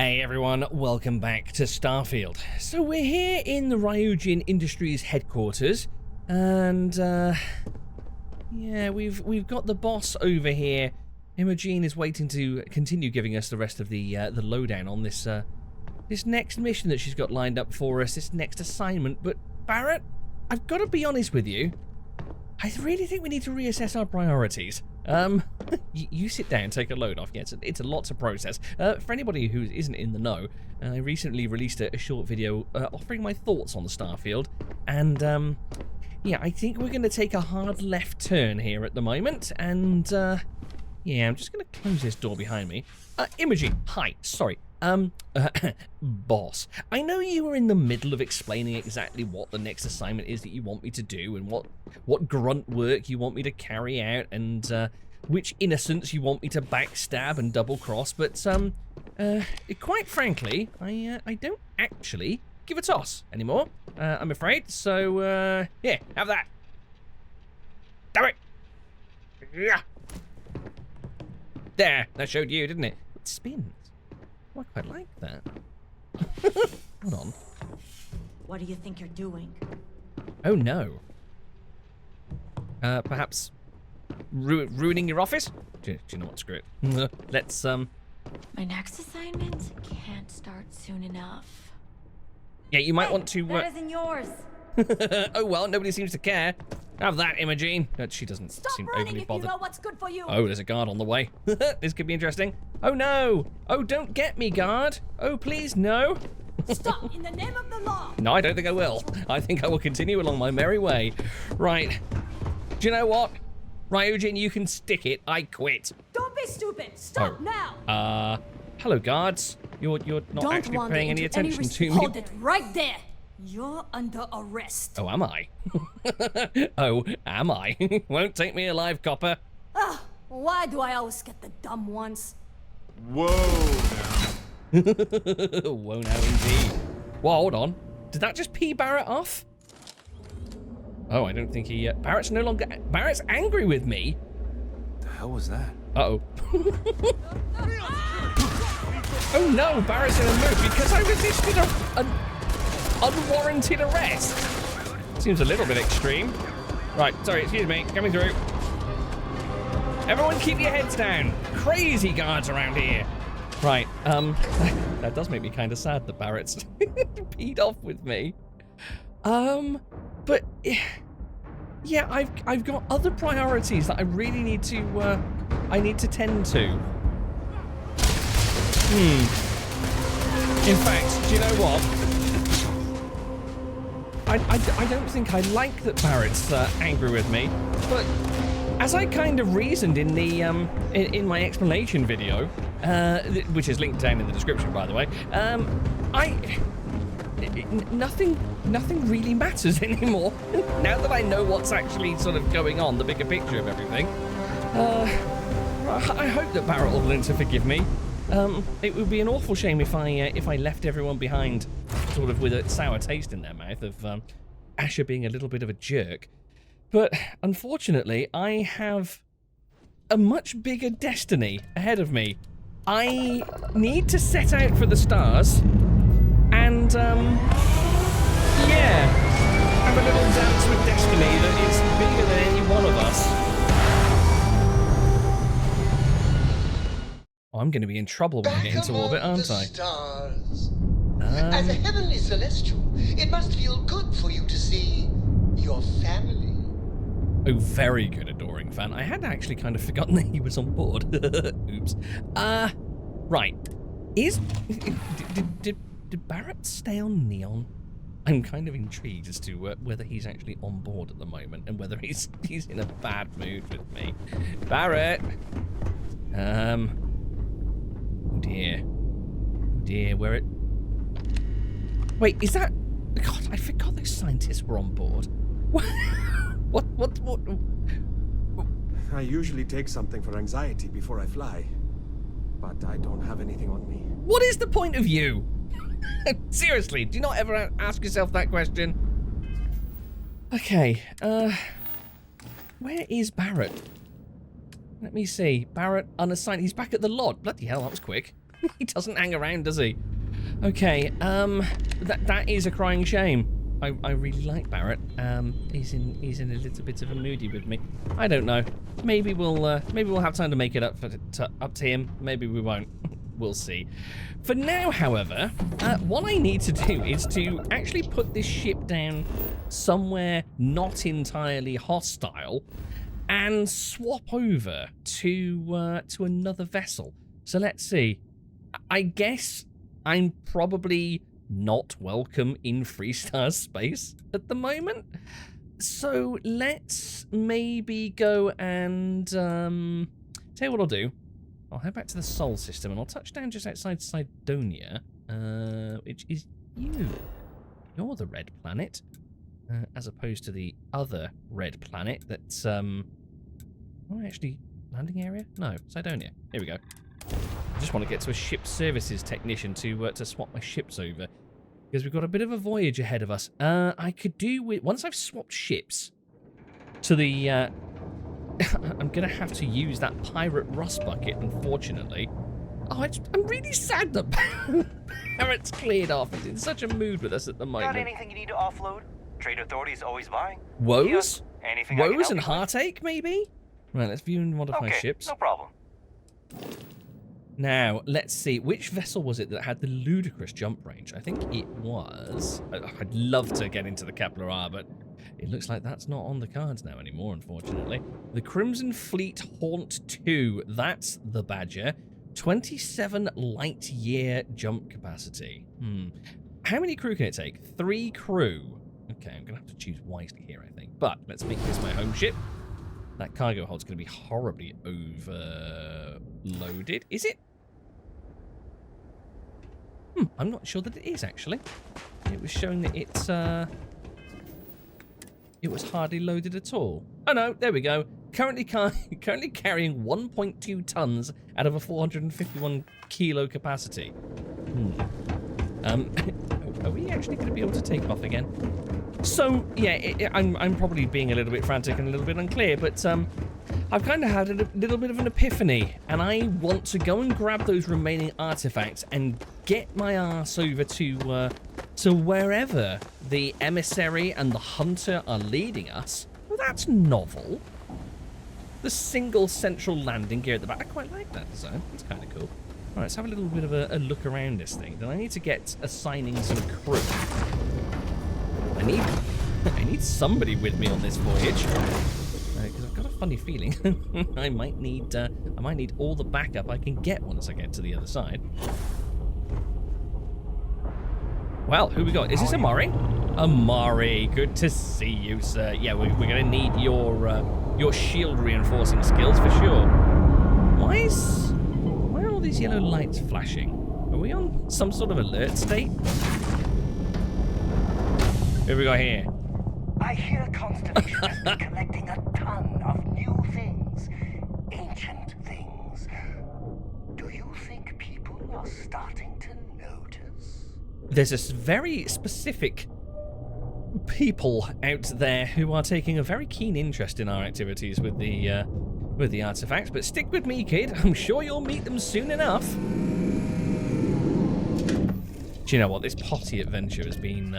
Hey everyone, welcome back to Starfield. So we're here in the Ryujin Industries headquarters, and yeah, we've got the boss over here. Imogen is waiting to continue giving us the rest of the lowdown on this this next mission that she's got lined up for us, this next assignment. But Barrett, I've got to be honest with you. I really think we need to reassess our priorities. You sit down, take a load off. Yeah, it's a lot to process. For anybody who isn't in the know, I recently released a short video offering my thoughts on the Starfield, and yeah, I think we're going to take a hard left turn here at the moment, and yeah, I'm just going to close this door behind me. Imogen, hi, sorry. Boss, I know you were in the middle of explaining exactly what the next assignment is that you want me to do, and what grunt work you want me to carry out, and which innocents you want me to backstab and double cross, but quite frankly, I don't actually give a toss anymore, I'm afraid, so yeah, have that. Damn it! Yeah. There, that showed you, didn't it? It spins. Oh, I quite like that. Hold on. What do you think you're doing? Oh no. Perhaps ruining your office? Do you know what? Screw it. Let's My next assignment can't start soon enough. Yeah, you might want to. That isn't yours. Oh well, nobody seems to care. Have that, Imogen. She doesn't seem overly bothered. You know what's good for you. Oh, there's a guard on the way. This could be interesting. Oh no! Oh, don't get me, guard. Oh, please, no. Stop in the name of the law. No, I don't think I will. I think I will continue along my merry way. Right. Do you know what? Ryujin, you can stick it. I quit. Don't be stupid. Stop now. Hello, guards. You're not actually paying any attention to me. Hold it right there. You're under arrest. Oh, am I? Oh, am I? Won't take me alive, copper. Why do I always get the dumb ones? Whoa now. Whoa now indeed. Whoa, hold on. Did that just pee Barrett off? Oh, I don't think he... Barrett's no longer... Barrett's angry with me. The hell was that? Uh-oh. Oh no, Barrett's in a mood because I resisted an unwarranted arrest. Seems a little bit extreme. Right, sorry, excuse me, coming through. Everyone keep your heads down. Crazy guards around here. Right, that does make me kind of sad that Barrett's peed off with me. But yeah, I've got other priorities that I really need to tend to. In fact, do you know what? I don't think I like that Barrett's angry with me, but as I kind of reasoned in the in my explanation video, which is linked down in the description, by the way, nothing really matters anymore. Now that I know what's actually sort of going on, the bigger picture of everything, I hope that Barrett will learn to forgive me. It would be an awful shame if I left everyone behind sort of with a sour taste in their mouth of Asher being a little bit of a jerk. But unfortunately, I have a much bigger destiny ahead of me. I need to set out for the stars and yeah, have a little dance with destiny that is bigger than any one of us. I'm going to be in trouble when I get into orbit, aren't I? Stars. As a heavenly celestial, it must feel good for you to see your family. Oh, very good, adoring fan. I had actually kind of forgotten that he was on board. Oops. Right. Did Barrett stay on Neon? I'm kind of intrigued as to whether he's actually on board at the moment and whether he's in a bad mood with me. Barrett. Oh dear. Oh dear, where it... Wait, is that... God, I forgot those scientists were on board. What? I usually take something for anxiety before I fly, but I don't have anything on me. What is the point of you? Seriously, do you not ever ask yourself that question? Okay, where is Barrett? Let me see. Barrett unassigned. He's back at the lodge. Bloody hell, that was quick. He doesn't hang around, does he? Okay, that is a crying shame. I really like Barrett. He's in a little bit of a moody with me. I don't know. Maybe we'll have time to make it up to him. Maybe we won't. We'll see. For now, however, what I need to do is to actually put this ship down somewhere not entirely hostile and swap over to another vessel. So let's see. I guess I'm probably not welcome in Freestar space at the moment. So let's maybe go and tell you what I'll do. I'll head back to the Sol system and I'll touch down just outside Cydonia, which is you. You're the red planet, as opposed to the other red planet that's oh, actually landing area? No, Cydonia. Here we go. I just want to get to a ship services technician to swap my ships over, because we've got a bit of a voyage ahead of us. I could do with, once I've swapped ships to the I'm gonna have to use that pirate rust bucket, unfortunately. Oh, I'm really sad that Barrett's cleared off. He's in such a mood with us at the moment. Got anything you need to offload? Trade Authority is always buying. Woes? Yeah. Anything I can Woes help and you with? heartache, maybe? Right, let's view and modify Okay, ships. no problem. Now, let's see. Which vessel was it that had the ludicrous jump range? I think it was... I'd love to get into the Kepler R, but it looks like that's not on the cards now anymore, unfortunately. The Crimson Fleet Haunt 2. That's the Badger. 27 light-year jump capacity. How many crew can it take? 3 crew. Okay, I'm going to have to choose wisely here, I think. But let's make this my home ship. That cargo hold's going to be horribly overloaded. Is it? I'm not sure that it is, actually. It was showing that it was hardly loaded at all. Oh, no, there we go. Currently carrying 1.2 tons out of a 451 kilo capacity. Are we actually going to be able to take off again? So, yeah, I'm probably being a little bit frantic and a little bit unclear, but I've kind of had a little bit of an epiphany, and I want to go and grab those remaining artifacts and get my ass over to wherever the emissary and the hunter are leading us. Well, that's novel. The single central landing gear at the back. I quite like that design. It's kind of cool. All right, let's have a little bit of a look around this thing. Then I need to get assigning some crew. I need somebody with me on this voyage, because I've got a funny feeling I might need all the backup I can get once I get to the other side. Well, who we got? Is this Amari? Amari, good to see you, sir. Yeah, we're gonna need your shield reinforcing skills for sure. Why are all these yellow lights flashing? Are we on some sort of alert state? Who have we got here? I hear Constellation has been collecting a ton of new things. Ancient things. Do you think people are starting to notice? There's a very specific people out there who are taking a very keen interest in our activities with the artifacts, but stick with me, kid. I'm sure you'll meet them soon enough. Do you know what? This potty adventure has been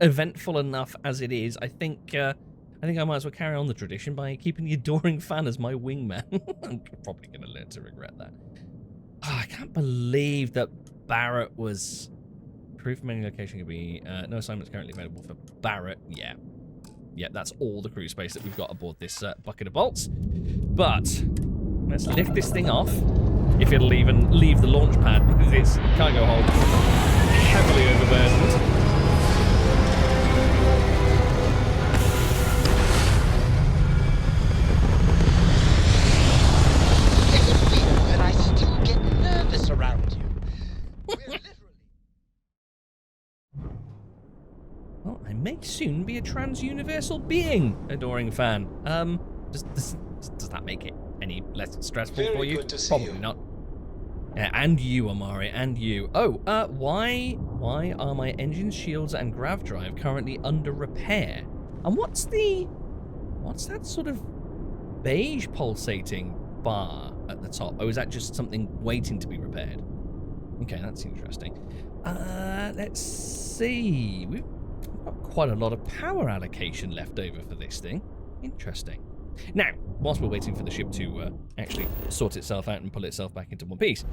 eventful enough as it is. I think I might as well carry on the tradition by keeping the adoring fan as my wingman. I'm probably going to learn to regret that. Oh, I can't believe that Barrett was... Proof menu location could be... no assignments currently available for Barrett. Yeah. Yeah, that's all the crew space that we've got aboard this bucket of bolts. But let's lift this thing off. If it'll even leave the launch pad with its cargo hold heavily overburdened. And I still get nervous around you. We're literally... Well, I may soon be a trans-universal being, adoring fan. Does that make it any less stressful for you? Good to see Probably you. not. Yeah, and you, Amari, and you. Oh, why are my engine shields and grav drive currently under repair? And what's that sort of beige pulsating bar? at the top. Oh, is that just something waiting to be repaired? Okay, that's interesting. Let's see. We've got quite a lot of power allocation left over for this thing. Interesting. Now, whilst we're waiting for the ship to actually sort itself out and pull itself back into one piece,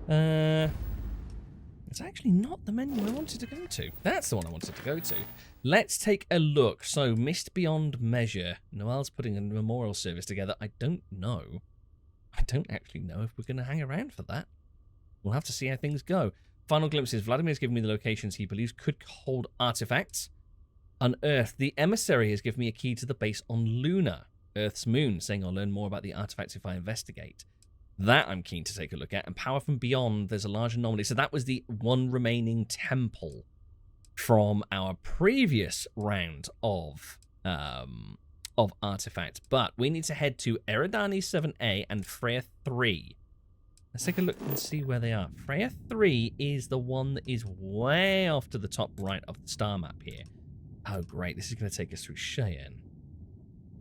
it's actually not the menu I wanted to go to. That's the one I wanted to go to. Let's take a look. So, Mist Beyond Measure. Noel's putting a memorial service together. I don't know. I don't actually know if we're going to hang around for that. We'll have to see how things go. Final glimpses. Vladimir's given me the locations he believes could hold artifacts. On Earth, the emissary has given me a key to the base on Luna, Earth's moon, saying I'll learn more about the artifacts if I investigate. That I'm keen to take a look at. And Power from Beyond, there's a large anomaly. So that was the one remaining temple from our previous round of artifacts. But we need to head to Eridani 7A and Freya 3. Let's take a look and see where they are. Freya 3 is the one that is way off to the top right of the star map here. Oh, great. This is going to take us through Cheyenne.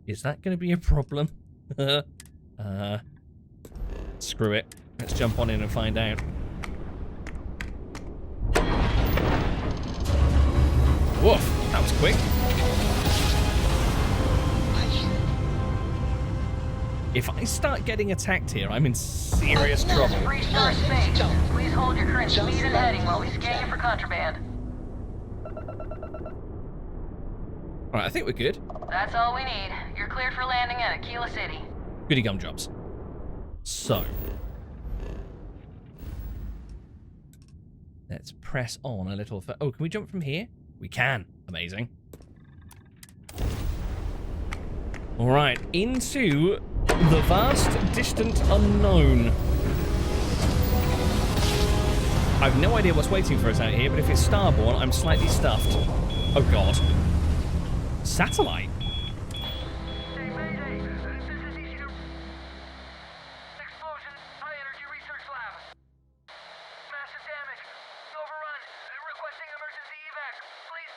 Is that going to be a problem? Screw it. Let's jump on in and find out. Woof. That was quick. If I start getting attacked here, I'm in serious trouble. Restart space. Please hold your current speed and heading while we scan you for contraband. Alright, I think we're good. That's all we need. You're cleared for landing at Aquila City. Goody gumdrops. So. Let's press on a little further. Oh, can we jump from here? We can. Amazing. Alright, into the vast, distant unknown. I've no idea what's waiting for us out here, but if it's starborn, I'm slightly stuffed. Oh god. Satellite? Explosion, high energy research lab. Massive damage. Overrun. Requesting emergency evac, please.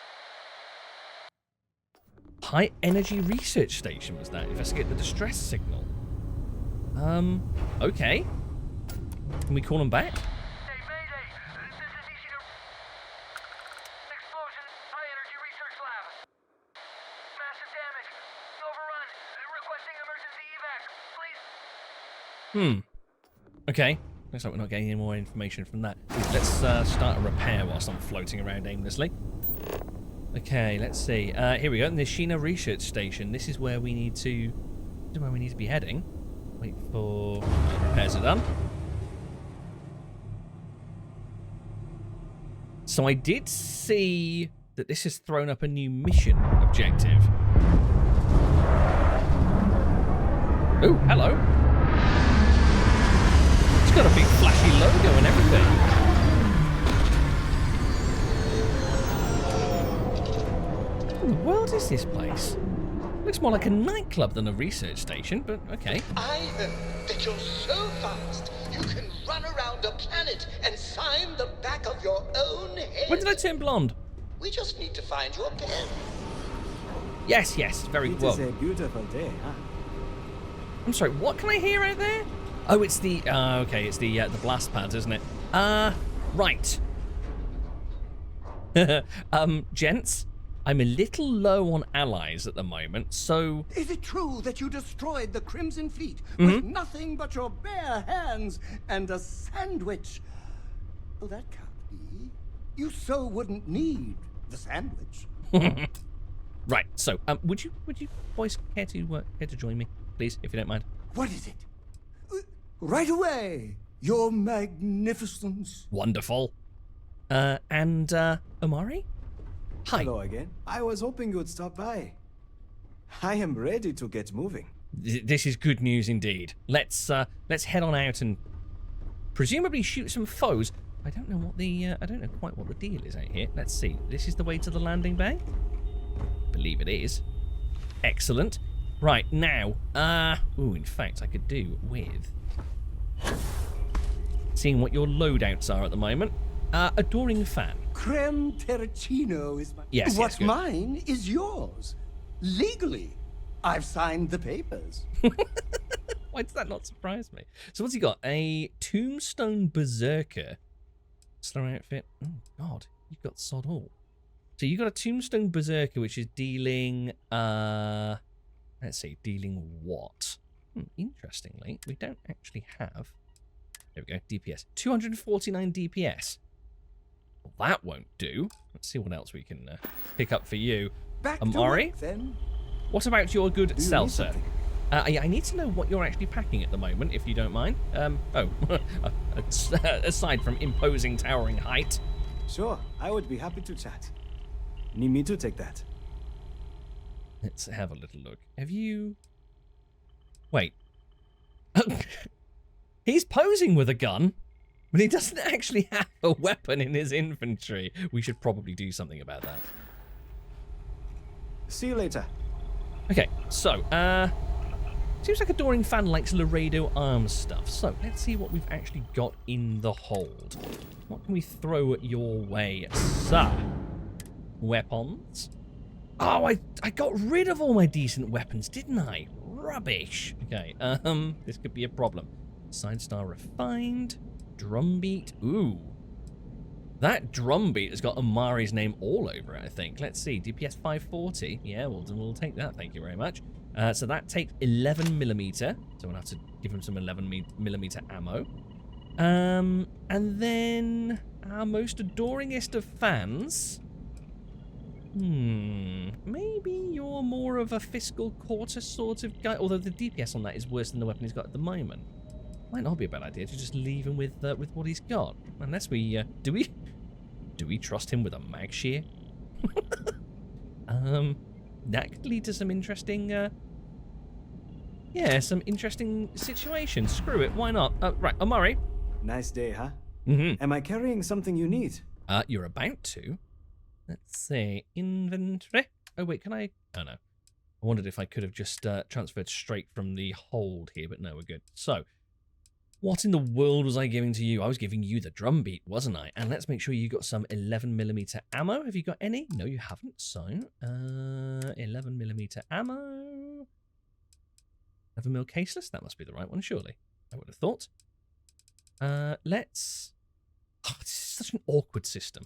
High energy research station was that? Investigate the distress signal. Okay. Can we call them back? Mayday. This is Nishina. Explosion, high energy research lab. Massive damage. Overrun. Requesting emergency evac, please. Okay. Looks like we're not getting any more information from that. Let's start a repair whilst I'm floating around aimlessly. Okay, let's see. Here we go. Nishina Research Station. This is where we need to. This is where we need to be heading. Wait for repairs are done. So I did see that this has thrown up a new mission objective. Oh, hello. It's got a big flashy logo and everything. What in the world is this place? Looks more like a nightclub than a research station, but okay. I heard that you're so fast you can run around a planet and sign the back of your own head. When did I turn blonde? We just need to find your pen. Yes, very It well. is a beautiful day, huh? I'm sorry, what can I hear out there? Oh, it's the, okay, it's the blast pads, isn't it? Right. Gents, I'm a little low on allies at the moment, so... Is it true that you destroyed the Crimson Fleet with nothing but your bare hands and a sandwich? Oh, that can't be. You so wouldn't need the sandwich. Right, so, would you boys care to join me, please, if you don't mind? What is it? Right away, Your Magnificence. Wonderful. And Omari? Hi. Hello again. I was hoping you would stop by. I am ready to get moving. This is good news indeed. Let's head on out and presumably shoot some foes. I don't know what the I don't know quite what the deal is out here. Let's see. This is the way to the landing bay? Believe it is. Excellent. Right, now, in fact I could do with seeing what your loadouts are at the moment. Adoring fan. Creme Terracino is mine. Yes, What's good. mine is yours. Legally. I've signed the papers. Why does that not surprise me? So what's he got? A Tombstone Berserker. Slow outfit. Oh, God. You've got sod all. So you got a Tombstone Berserker, which is dealing... let's see. Dealing what? Interestingly, we don't actually have... There we go. DPS. 249 DPS. Well, that won't do. Let's see what else we can pick up for you. Back to Amari? work, then. What about your good Do you need seltzer? something? I need to know what you're actually packing at the moment, if you don't mind. Aside from imposing towering height. Sure, I would be happy to chat. Need me to take that? Let's have a little look. Have you... Wait. He's posing with a gun, but he doesn't actually have a weapon in his inventory. We should probably do something about that. See you later. Okay, so, seems like Adoring Fan likes Laredo arms stuff. So, let's see what we've actually got in the hold. What can we throw your way, sir? Weapons? Oh, I got rid of all my decent weapons, didn't I? Rubbish. Okay, this could be a problem. Sidestar refined. Drumbeat. Ooh. That drumbeat has got Amari's name all over it, I think. Let's see. DPS 540. Yeah, we'll take that. Thank you very much. So that takes 11mm. So we'll have to give him some 11mm ammo. And then our most adoringest of fans. Maybe you're more of a fiscal quarter sort of guy. Although the DPS on that is worse than the weapon he's got at the moment. Might not be a bad idea to just leave him with what he's got. Unless we do we trust him with a mag shear? That could lead to some interesting some interesting situations. Screw it, why not? Right, Amari. Nice day, huh? Mm-hmm. Am I carrying something you need? You're about to. Let's see. Inventory. Oh wait, can I? Oh no. I wondered if I could have just transferred straight from the hold here, but no, we're good. So, what in the world was I giving to you? I was giving you the drumbeat, wasn't I? And let's make sure you got some 11mm ammo. Have you got any? No, you haven't. So, 11mm ammo. 11mm caseless? That must be the right one, surely. I would have thought. Let's... Oh, this is such an awkward system.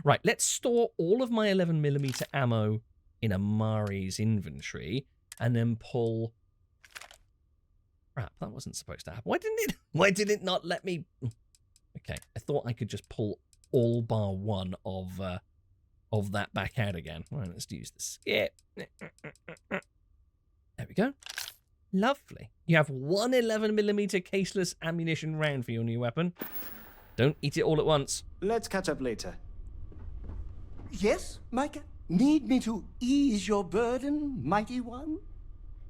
Right, let's store all of my 11mm ammo in Amari's inventory and then pull... Crap, that wasn't supposed to happen. Why did it not let me... Okay, I thought I could just pull all bar one of that back out again. All right, let's use the skip. There we go. Lovely. You have one 11mm caseless ammunition round for your new weapon. Don't eat it all at once. Let's catch up later. Yes, Micah? Need me to ease your burden, mighty one?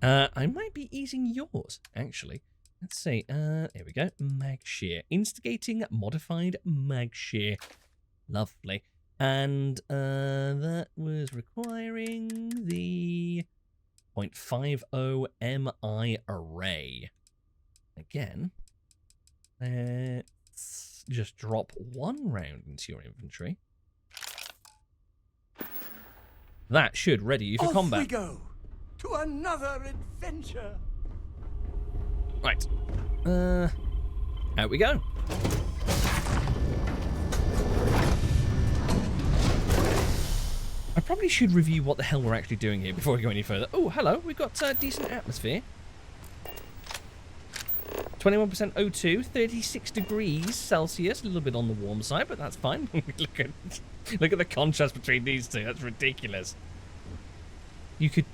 I might be easing yours, actually. Let's see. Here we go. Mag shear. Instigating modified mag shear. Lovely. And that was requiring the 0.50 MI array. Again, let's just drop one round into your inventory. That should ready you for combat. Off we go to another adventure. Right. Out we go. I probably should review what the hell we're actually doing here before we go any further. Oh, hello. We've got decent atmosphere. 21% O2, 36 degrees Celsius. A little bit on the warm side, but that's fine. Look at the contrast between these two. That's ridiculous. You could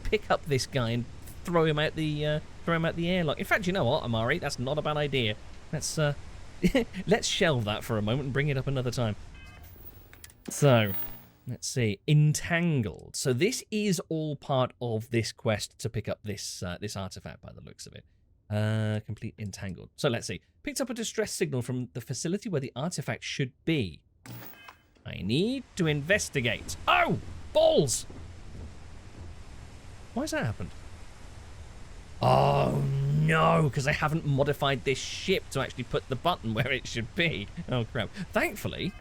pick up this guy and throw him out the airlock. In fact, you know what, Amari? That's not a bad idea. Let's let's shelve that for a moment and bring it up another time. So, let's see. Entangled. So this is all part of this quest to pick up this this artifact by the looks of it. Complete entangled. So let's see. Picked up a distress signal from the facility where the artifact should be. I need to investigate. Oh! Balls! Why has that happened? Oh no, because I haven't modified this ship to actually put the button where it should be. Oh crap. Thankfully,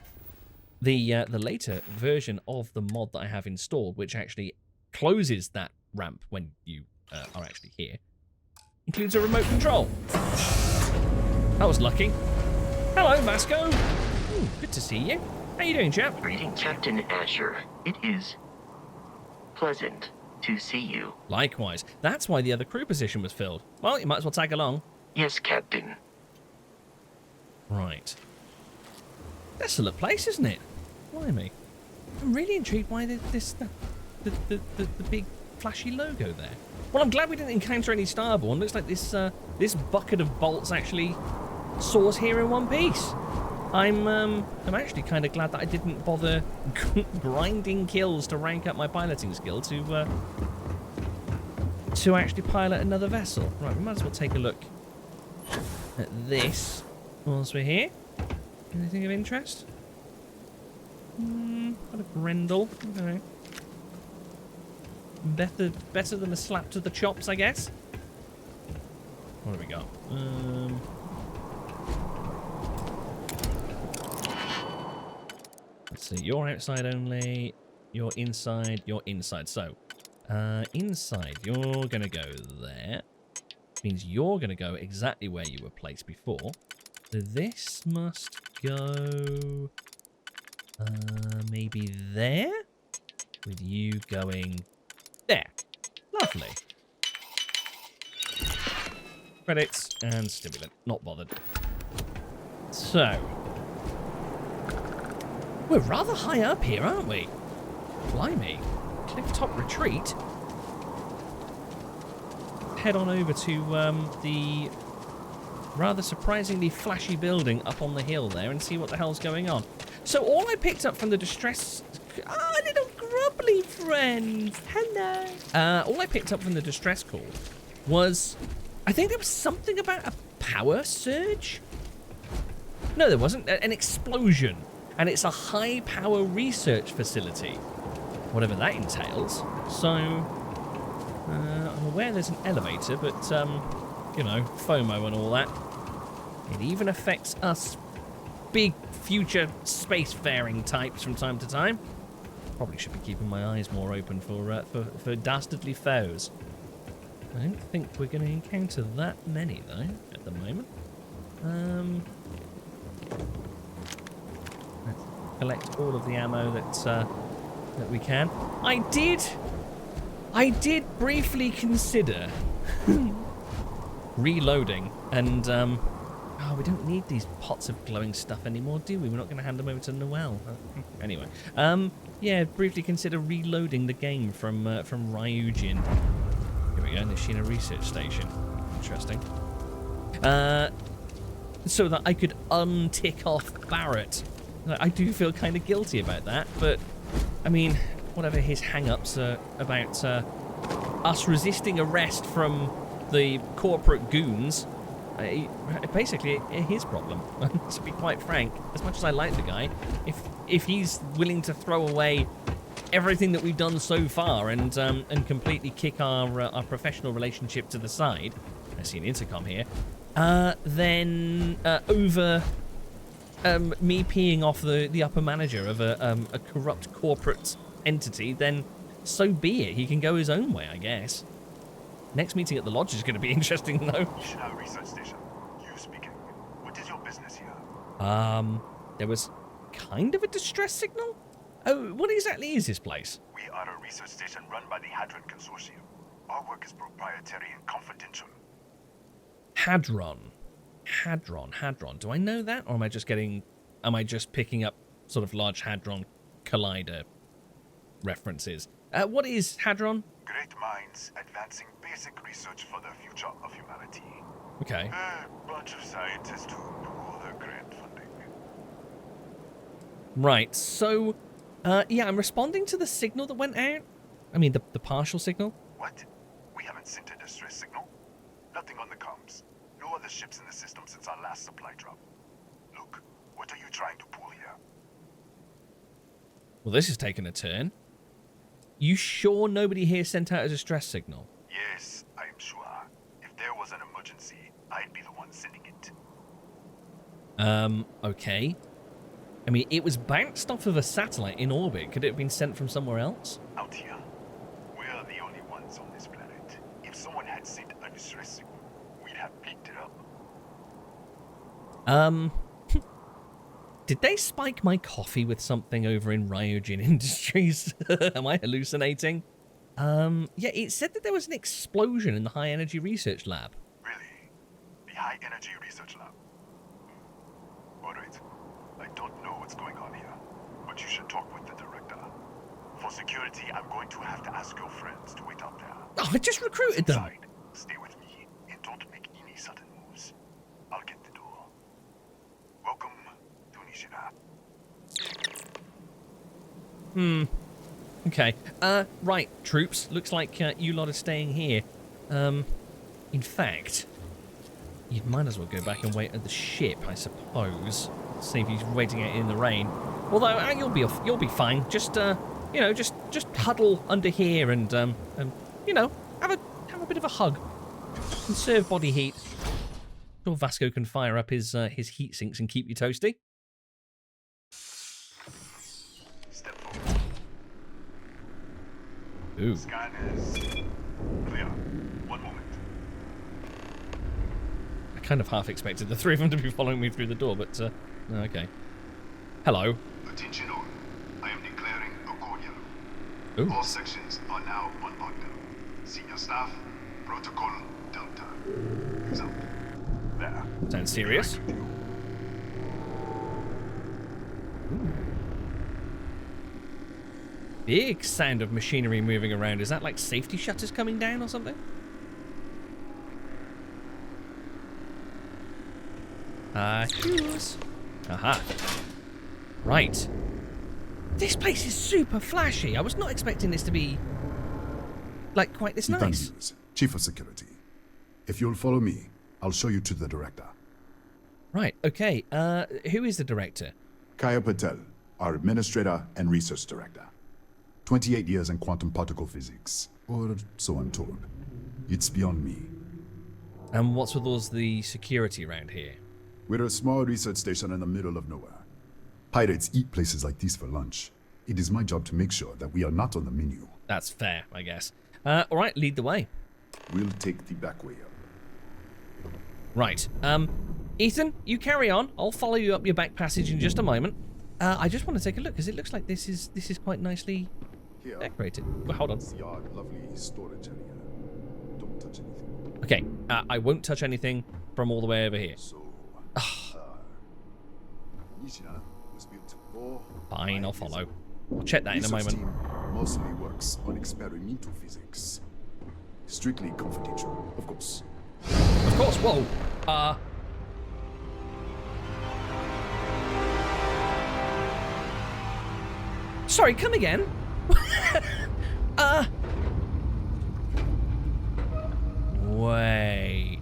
the later version of the mod that I have installed, which actually closes that ramp when you are actually here, Includes a remote control. That was lucky. Hello, Vasco. Good to see you. How you doing, chap? Greeting, Captain Asher. It is pleasant to see you. Likewise. That's why the other crew position was filled. Well, you might as well tag along. Yes, Captain. Right. Desolate place, isn't it? Blimey. I'm really intrigued by the big flashy logo there. Well, I'm glad we didn't encounter any starborn. Looks like this this bucket of bolts actually saw us here in one piece. I'm actually kind of glad that I didn't bother grinding kills to rank up my piloting skill to actually pilot another vessel. Right, we might as well take a look at this whilst we're here. Anything of interest? Got a Grendel. Okay. Better than a slap to the chops, I guess. What do we got? Let's see. You're outside only. You're inside. You're inside. So, inside, you're gonna go there. Means you're gonna go exactly where you were placed before. So this must go maybe there, with you going there. Lovely. Credits and stimulant. Not bothered. So, we're rather high up here, aren't we? Blimey. Clifftop retreat. Head on over to the rather surprisingly flashy building up on the hill there and see what the hell's going on. So all I picked up from the distress... Oh, little grubbly friend. Hello. All I picked up from the distress call was... I think there was something about a power surge? No, there wasn't. An explosion. And it's a high-power research facility. Whatever that entails. So... I'm aware there's an elevator, but, you know, FOMO and all that. It even affects us big future spacefaring types from time to time. Probably should be keeping my eyes more open for dastardly foes. I don't think we're going to encounter that many, though, at the moment. Let's collect all of the ammo that we can. I did briefly consider reloading, and oh, we don't need these pots of glowing stuff anymore, do we? We're not going to hand them over to Noel. Anyway, yeah, briefly consider reloading the game from Ryujin. Here we go, Nishina Research Station. Interesting. So that I could untick off Barrett. I do feel kind of guilty about that, but I mean, whatever his hang-ups are about us resisting arrest from the corporate goons, basically his problem. To be quite frank, as much as I like the guy, if he's willing to throw away everything that we've done so far and completely kick our professional relationship to the side, I see an intercom here, then over me peeing off the upper manager of a corrupt corporate entity, then so be it. He can go his own way, I guess. Next meeting at the lodge is going to be interesting, though. Nishina Research Station. You speaking. What is your business here? There was kind of a distress signal? Oh, what exactly is this place? We are a research station run by the Hadron Consortium. Our work is proprietary and confidential. Hadron. Do I know that? Or am I just picking up sort of Large Hadron Collider references? What is Hadron? Great minds advancing basic research for the future of humanity. Okay. A bunch of scientists who pool their grant funding. Right, so, yeah, I'm responding to the signal that went out. I mean, the partial signal. What? We haven't sent a distress signal? Nothing on the comms. No other ships in the system since our last supply drop. Look, what are you trying to pull here? Well, this has taken a turn. You sure nobody here sent out a distress signal? Yes, I am sure. If there was an emergency, I'd be the one sending it. Okay. I mean, it was bounced off of a satellite in orbit. Could it have been sent from somewhere else? Out here, we're the only ones on this planet. If someone had sent a distress signal, have picked it up. Did they spike my coffee with something over in Ryogen Industries? Am I hallucinating? Yeah, it said that there was an explosion in the high energy research lab. Really? The high energy research lab? Alright. I don't know what's going on here, but you should talk with the director. For security, I'm going to have to ask your friends to wait out there. Oh, I just recruited them. Inside, stay with me and don't make any sudden moves. I'll get the door. Welcome to Nishina. Okay. Right, troops. Looks like you lot are staying here. In fact, you might as well go back and wait at the ship, I suppose. See if he's waiting out in the rain. Although you'll be fine. Just you know, just huddle under here and you know, have a bit of a hug. Conserve body heat. Sure, Vasco can fire up his heat sinks and keep you toasty. Step forward. Ooh. Scan is clear. One moment. I kind of half expected the three of them to be following me through the door, but okay. Hello. Attention all. I am declaring a cordial. Ooh. All sections are now on lockdown. Senior staff, protocol Delta. Who's out? There. Sounds serious. Big sound of machinery moving around. Is that like safety shutters coming down or something? Hughes. Aha. Right. This place is super flashy. I was not expecting this to be like quite this nice. Hughes, Chief of Security. If you'll follow me, I'll show you to the director. Right, okay. Who is the director? Kaya Patel, our administrator and research director. 28 years in quantum particle physics, or so I'm told. It's beyond me. And what's with all the security around here? We're a small research station in the middle of nowhere. Pirates eat places like these for lunch. It is my job to make sure that we are not on the menu. That's fair, I guess. Alright, lead the way. We'll take the back way up. Right. Ethan, you carry on. I'll follow you up your back passage in just a moment. I just want to take a look, because it looks like this is quite nicely decorated. Well, hold on. See our lovely storage area. Don't touch anything. Okay, I won't touch anything from all the way over here. So, Nishina was built 4 Fine, I'll 5 years follow. ago. I'll check that in a Research moment. team mostly works on experimental physics. Strictly confidential, of course. Of course, whoa. Sorry, come again? Wait.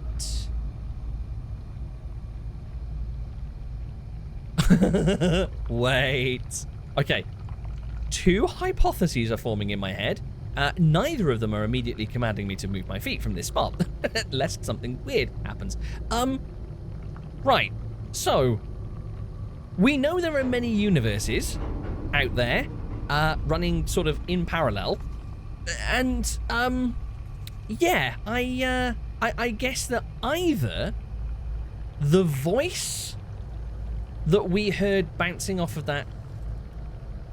Wait. Okay. 2 hypotheses are forming in my head. Neither of them are immediately commanding me to move my feet from this spot, lest something weird happens. Right. So, we know there are many universes out there, running sort of in parallel, and yeah, I guess that either the voice that we heard bouncing off of that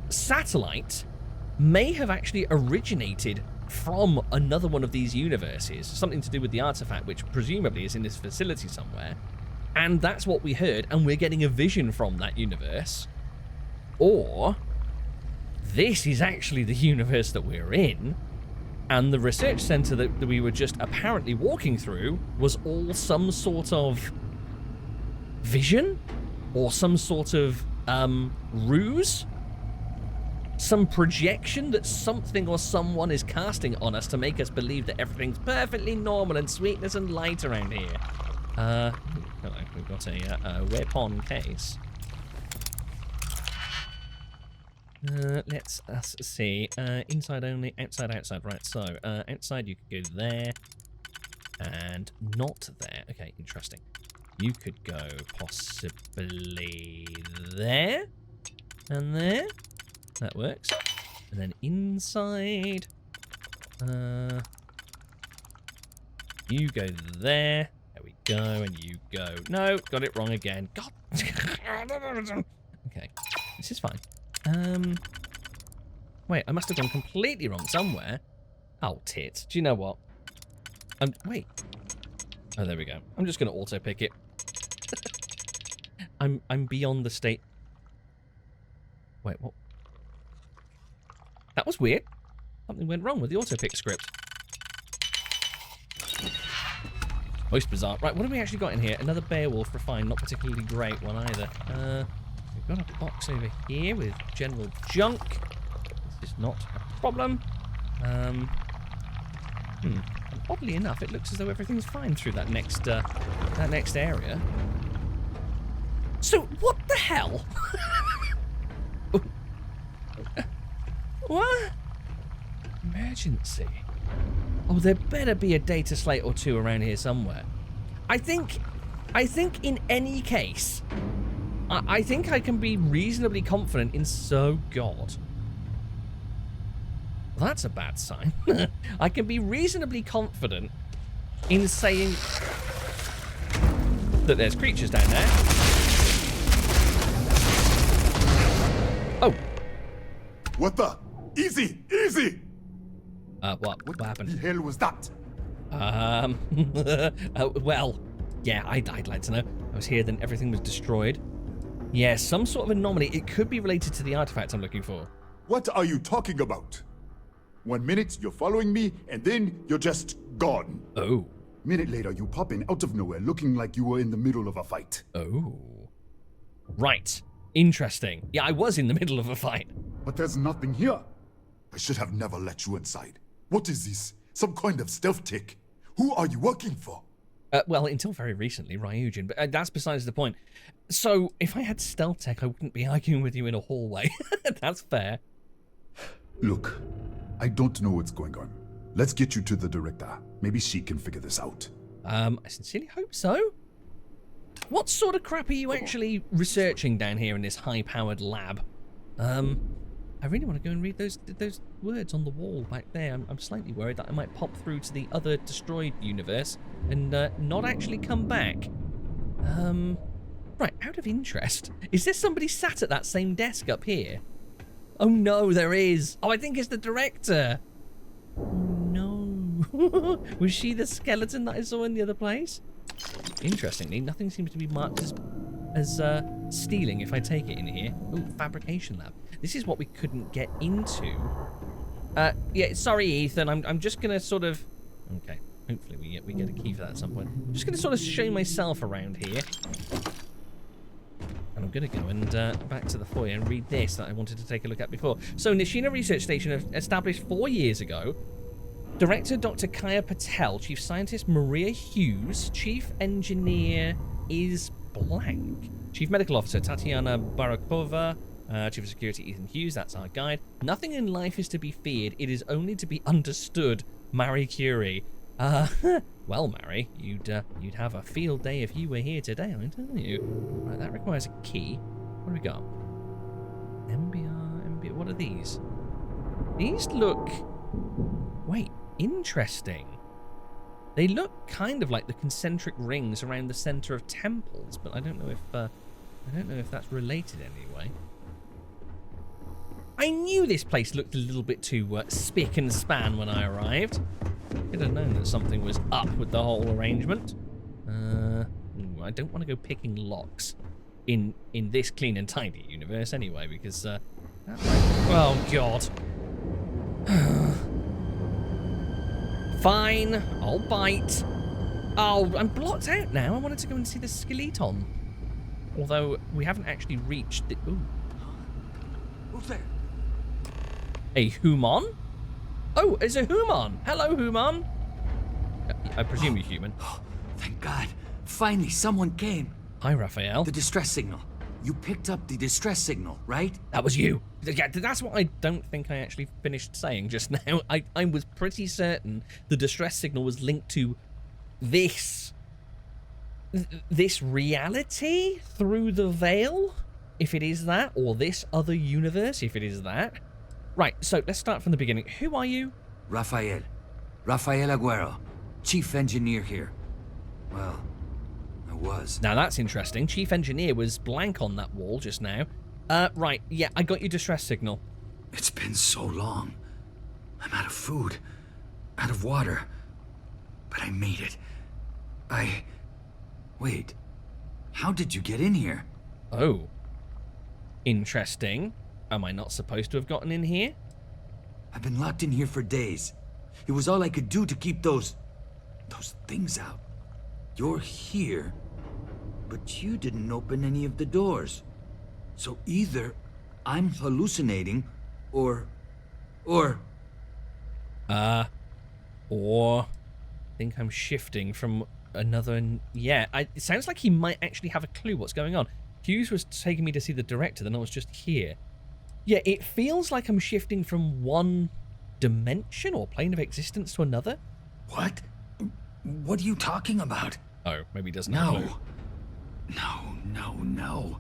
satellite may have actually originated from another one of these universes, something to do with the artifact, which presumably is in this facility somewhere, and that's what we heard, and we're getting a vision from that universe. Or this is actually the universe that we're in, and the research center that we were just apparently walking through was all some sort of vision, or some sort of ruse, some projection that something or someone is casting on us to make us believe that everything's perfectly normal and sweetness and light around here. Hello, we've got a weapon case. Let's see. Inside only, outside, right. So, outside you could go there, and not there. Okay, interesting. You could go possibly there, and there. That works. And then inside, you go there. There we go, and you go. No, got it wrong again. God. Okay, this is fine. Wait, I must have gone completely wrong somewhere. Oh, tits. Do you know what? Wait. Oh, there we go. I'm just going to auto-pick it. I'm beyond the state. Wait, what? That was weird. Something went wrong with the auto-pick script. Most bizarre. Right, what have we actually got in here? Another Beowulf refined, not particularly great one either. We've got a box over here with general junk. This is not a problem. And oddly enough, it looks as though everything's fine through that next area. So, what the hell? What? Emergency. Oh, there better be a data slate or two around here somewhere. I think in any case, I think I can be reasonably confident in so God. Well, that's a bad sign. I can be reasonably confident in saying that there's creatures down there. Oh. What the? Easy! Easy! What happened? The hell was that? Well, yeah, I'd like to know. I was here, then everything was destroyed. Yeah, some sort of anomaly. It could be related to the artifact I'm looking for. What are you talking about? 1 minute, you're following me, and then you're just gone. Oh. Minute later, you pop in out of nowhere looking like you were in the middle of a fight. Oh. Right. Interesting. Yeah, I was in the middle of a fight. But there's nothing here. I should have never let you inside. What is this? Some kind of stealth tech? Who are you working for? Well, until very recently, Ryujin, but that's besides the point. So, if I had stealth tech, I wouldn't be arguing with you in a hallway. That's fair. Look, I don't know what's going on. Let's get you to the director. Maybe she can figure this out. I sincerely hope so. What sort of crap are you actually researching down here in this high-powered lab? I really want to go and read those words on the wall back there. I'm slightly worried that I might pop through to the other destroyed universe and not actually come back. Right, out of interest, is there somebody sat at that same desk up here? Oh no, there is. Oh, I think it's the director. Oh no. Was she the skeleton that I saw in the other place? Interestingly, nothing seems to be marked as stealing if I take it in here. Oh, fabrication lab. This is what we couldn't get into. Yeah, sorry, Ethan. I'm just gonna sort of. Okay, hopefully we get a key for that at some point. I'm just gonna sort of show myself around here, and I'm gonna go and back to the foyer and read this that I wanted to take a look at before. So, Nishina Research Station established 4 years ago. Director Dr. Kaya Patel, Chief Scientist Maria Hughes, Chief Engineer is blank. Chief Medical Officer Tatiana Barakova, Chief of Security Ethan Hughes, that's our guide. Nothing in life is to be feared, it is only to be understood. Marie Curie. Well, Marie, you'd have a field day if you were here today, I tell you. Right, that requires a key. What do we got? MBR, what are these? These look... Wait, interesting. They look kind of like the concentric rings around the center of temples, but I don't know if that's related anyway. I knew this place looked a little bit too spick and span when I arrived. Could have known that something was up with the whole arrangement. I don't want to go picking locks in this clean and tidy universe anyway, because that might... Oh god. Fine, I'll bite. Oh, I'm blocked out now. I wanted to go and see the skeleton. Although we haven't actually reached the... Ooh. Who's there? A human? Oh, it's a human. Hello, human. I presume you're human. Oh, thank God. Finally, someone came. Hi, Raphael. The distress signal. You picked up the distress signal, right? That was you. Yeah, that's what I don't think I actually finished saying just now. I was pretty certain the distress signal was linked to this reality through the veil, if it is that, or this other universe, if it is that. Right, so let's start from the beginning. Who are you? Rafael Aguerro, Chief Engineer here. Well, I was. Now that's interesting. Chief Engineer was blank on that wall just now. Right, yeah, I got your distress signal. It's been so long. I'm out of food, out of water. But I made it. Wait. How did you get in here? Oh. Interesting. Am I not supposed to have gotten in here? I've been locked in here for days. It was all I could do to keep those things out. You're here, but you didn't open any of the doors. So either I'm hallucinating, or I think I'm shifting from another... Yeah, it sounds like he might actually have a clue what's going on. Hughes was taking me to see the director, then I was just here. Yeah, it feels like I'm shifting from one dimension or plane of existence to another. What? What are you talking about? Oh, maybe he doesn't have a clue. No.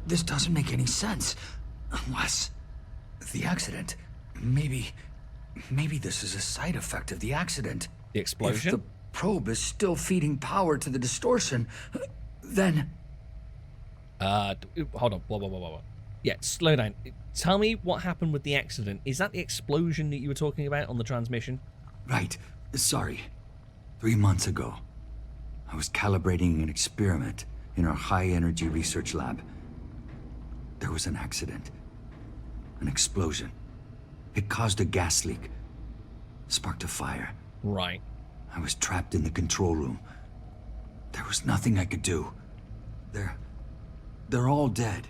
This doesn't make any sense. Unless... the accident. Maybe this is a side effect of the accident. The explosion? If the probe is still feeding power to the distortion, then... hold on. Whoa. Yeah, slow down. Tell me what happened with the accident. Is that the explosion that you were talking about on the transmission? Right. Sorry. 3 months ago, I was calibrating an experiment in our high-energy research lab. There was an accident. An explosion. It caused a gas leak. Sparked a fire. Right. I was trapped in the control room. There was nothing I could do. They're all dead.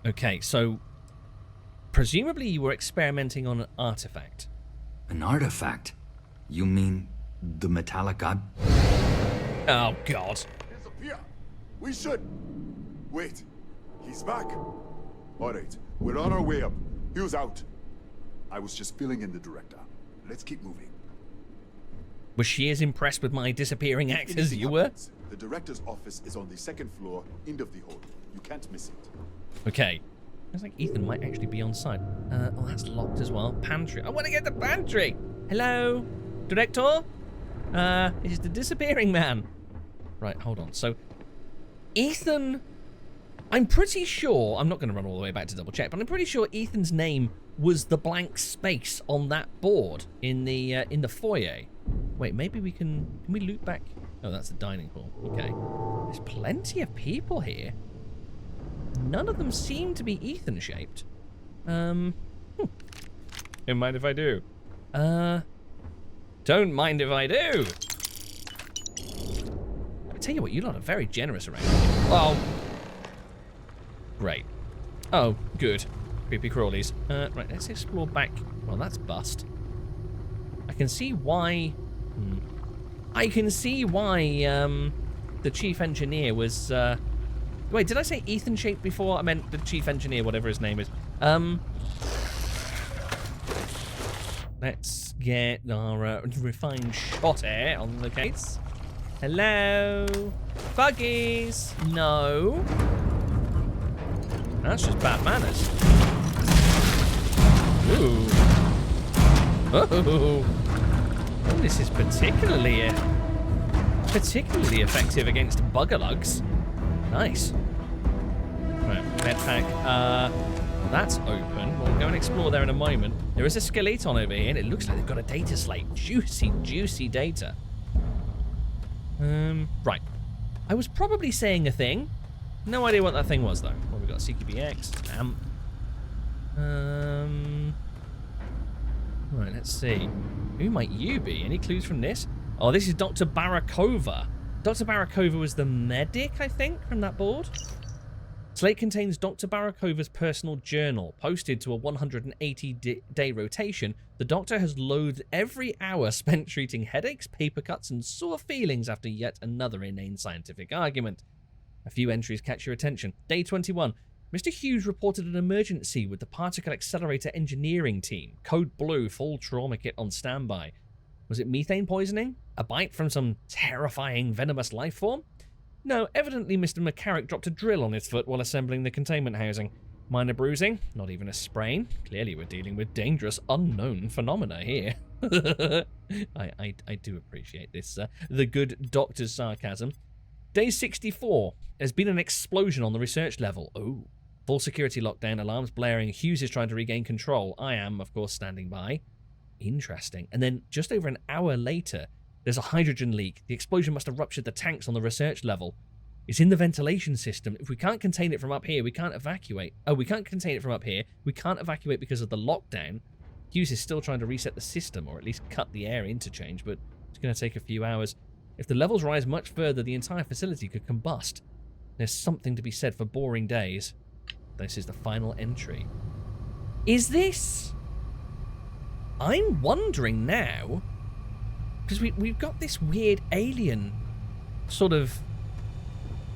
Okay, so presumably you were experimenting on an artifact. An artifact? You mean the metallic Oh, God. Disappear! We should... Wait. He's back. All right, we're on our way up. Hughes out. I was just filling in the director. Let's keep moving. Was she as impressed with my disappearing act as you were? The director's office is on the second floor, end of the hall. You can't miss it. Okay. Looks like Ethan might actually be on site. Oh, that's locked as well. Pantry. I want to get the pantry! Hello? Director? It's the disappearing man. Right, hold on. So, Ethan... I'm pretty sure... I'm not going to run all the way back to double check, but I'm pretty sure Ethan's name was the blank space on that board in the foyer. Wait, maybe we can we loop back? Oh, that's the dining hall. Okay. There's plenty of people here. None of them seem to be Ethan-shaped. Don't mind if I do. Don't mind if I do. I tell you what, you lot are very generous around here. Oh. Great. Oh, good. Creepy crawlies. Right, let's explore back. Well, that's bust. I can see why... I can see why, the chief engineer was, Wait, did I say Ethan-shaped before? I meant the chief engineer, whatever his name is. Let's get our refined shot air on the case. Hello? Buggies? No. That's just bad manners. Ooh. Oh. This is particularly effective against buggerlugs. Nice. Right, med pack. That's open. We'll go and explore there in a moment. There is a skeleton over here, and it looks like they've got a data slate. Juicy, juicy data. Right. I was probably saying a thing. No idea what that thing was, though. Well, we've got CQBX, AMP. Right, let's see. Who might you be? Any clues from this? Oh, this is Dr. Barakova. Dr. Barakova was the medic, I think, from that board. Slate contains Dr. Barakova's personal journal. Posted to a 180-day rotation, the doctor has loathed every hour spent treating headaches, paper cuts, and sore feelings after yet another inane scientific argument. A few entries catch your attention. Day 21. Mr. Hughes reported an emergency with the particle accelerator engineering team. Code Blue, full trauma kit on standby. Was it methane poisoning? A bite from some terrifying venomous life form? No, evidently Mr. McCarrick dropped a drill on his foot while assembling the containment housing. Minor bruising? Not even a sprain? Clearly we're dealing with dangerous, unknown phenomena here. I do appreciate this, the good doctor's sarcasm. Day 64. There's been an explosion on the research level. Oh. Full security lockdown, alarms blaring. Hughes is trying to regain control. I am, of course, standing by. Interesting. And then just over an hour later, there's a hydrogen leak. The explosion must have ruptured the tanks on the research level. It's in the ventilation system. If we can't contain it from up here, we can't evacuate. Oh, we can't contain it from up here. We can't evacuate because of the lockdown. Hughes is still trying to reset the system, or at least cut the air interchange, but it's going to take a few hours. If the levels rise much further, the entire facility could combust. There's something to be said for boring days. This is the final entry. Is this... I'm wondering now, because we've got this weird alien sort of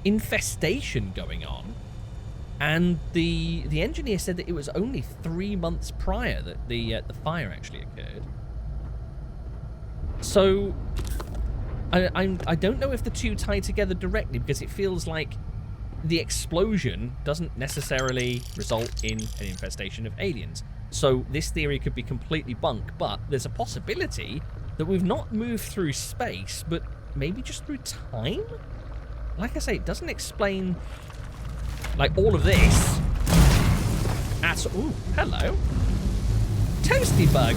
infestation going on, and the engineer said that it was only 3 months prior that the fire actually occurred. So I don't know if the two tie together directly, because it feels like the explosion doesn't necessarily result in an infestation of aliens. So this theory could be completely bunk, but there's a possibility that we've not moved through space, but maybe just through time? Like I say, it doesn't explain, like, all of this. Ooh, hello. Toasty bug.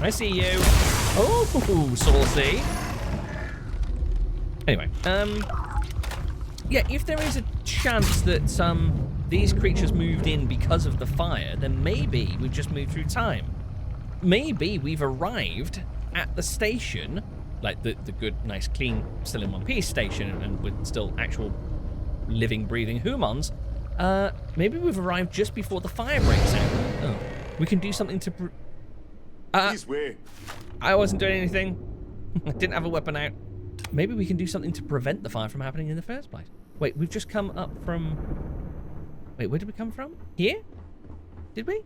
I see you. Oh, saucy. Anyway, yeah, if there is a chance that these creatures moved in because of the fire, then maybe we've just moved through time. Maybe we've arrived at the station, like the good, nice, clean, still in one piece station, and with still actual living, breathing humans. Maybe we've arrived just before the fire breaks out. Oh, we can do something to... This way. I wasn't doing anything. I didn't have a weapon out. Maybe we can do something to prevent the fire from happening in the first place. Wait, we've just come up from... Wait, where did we come from? Here? Did we?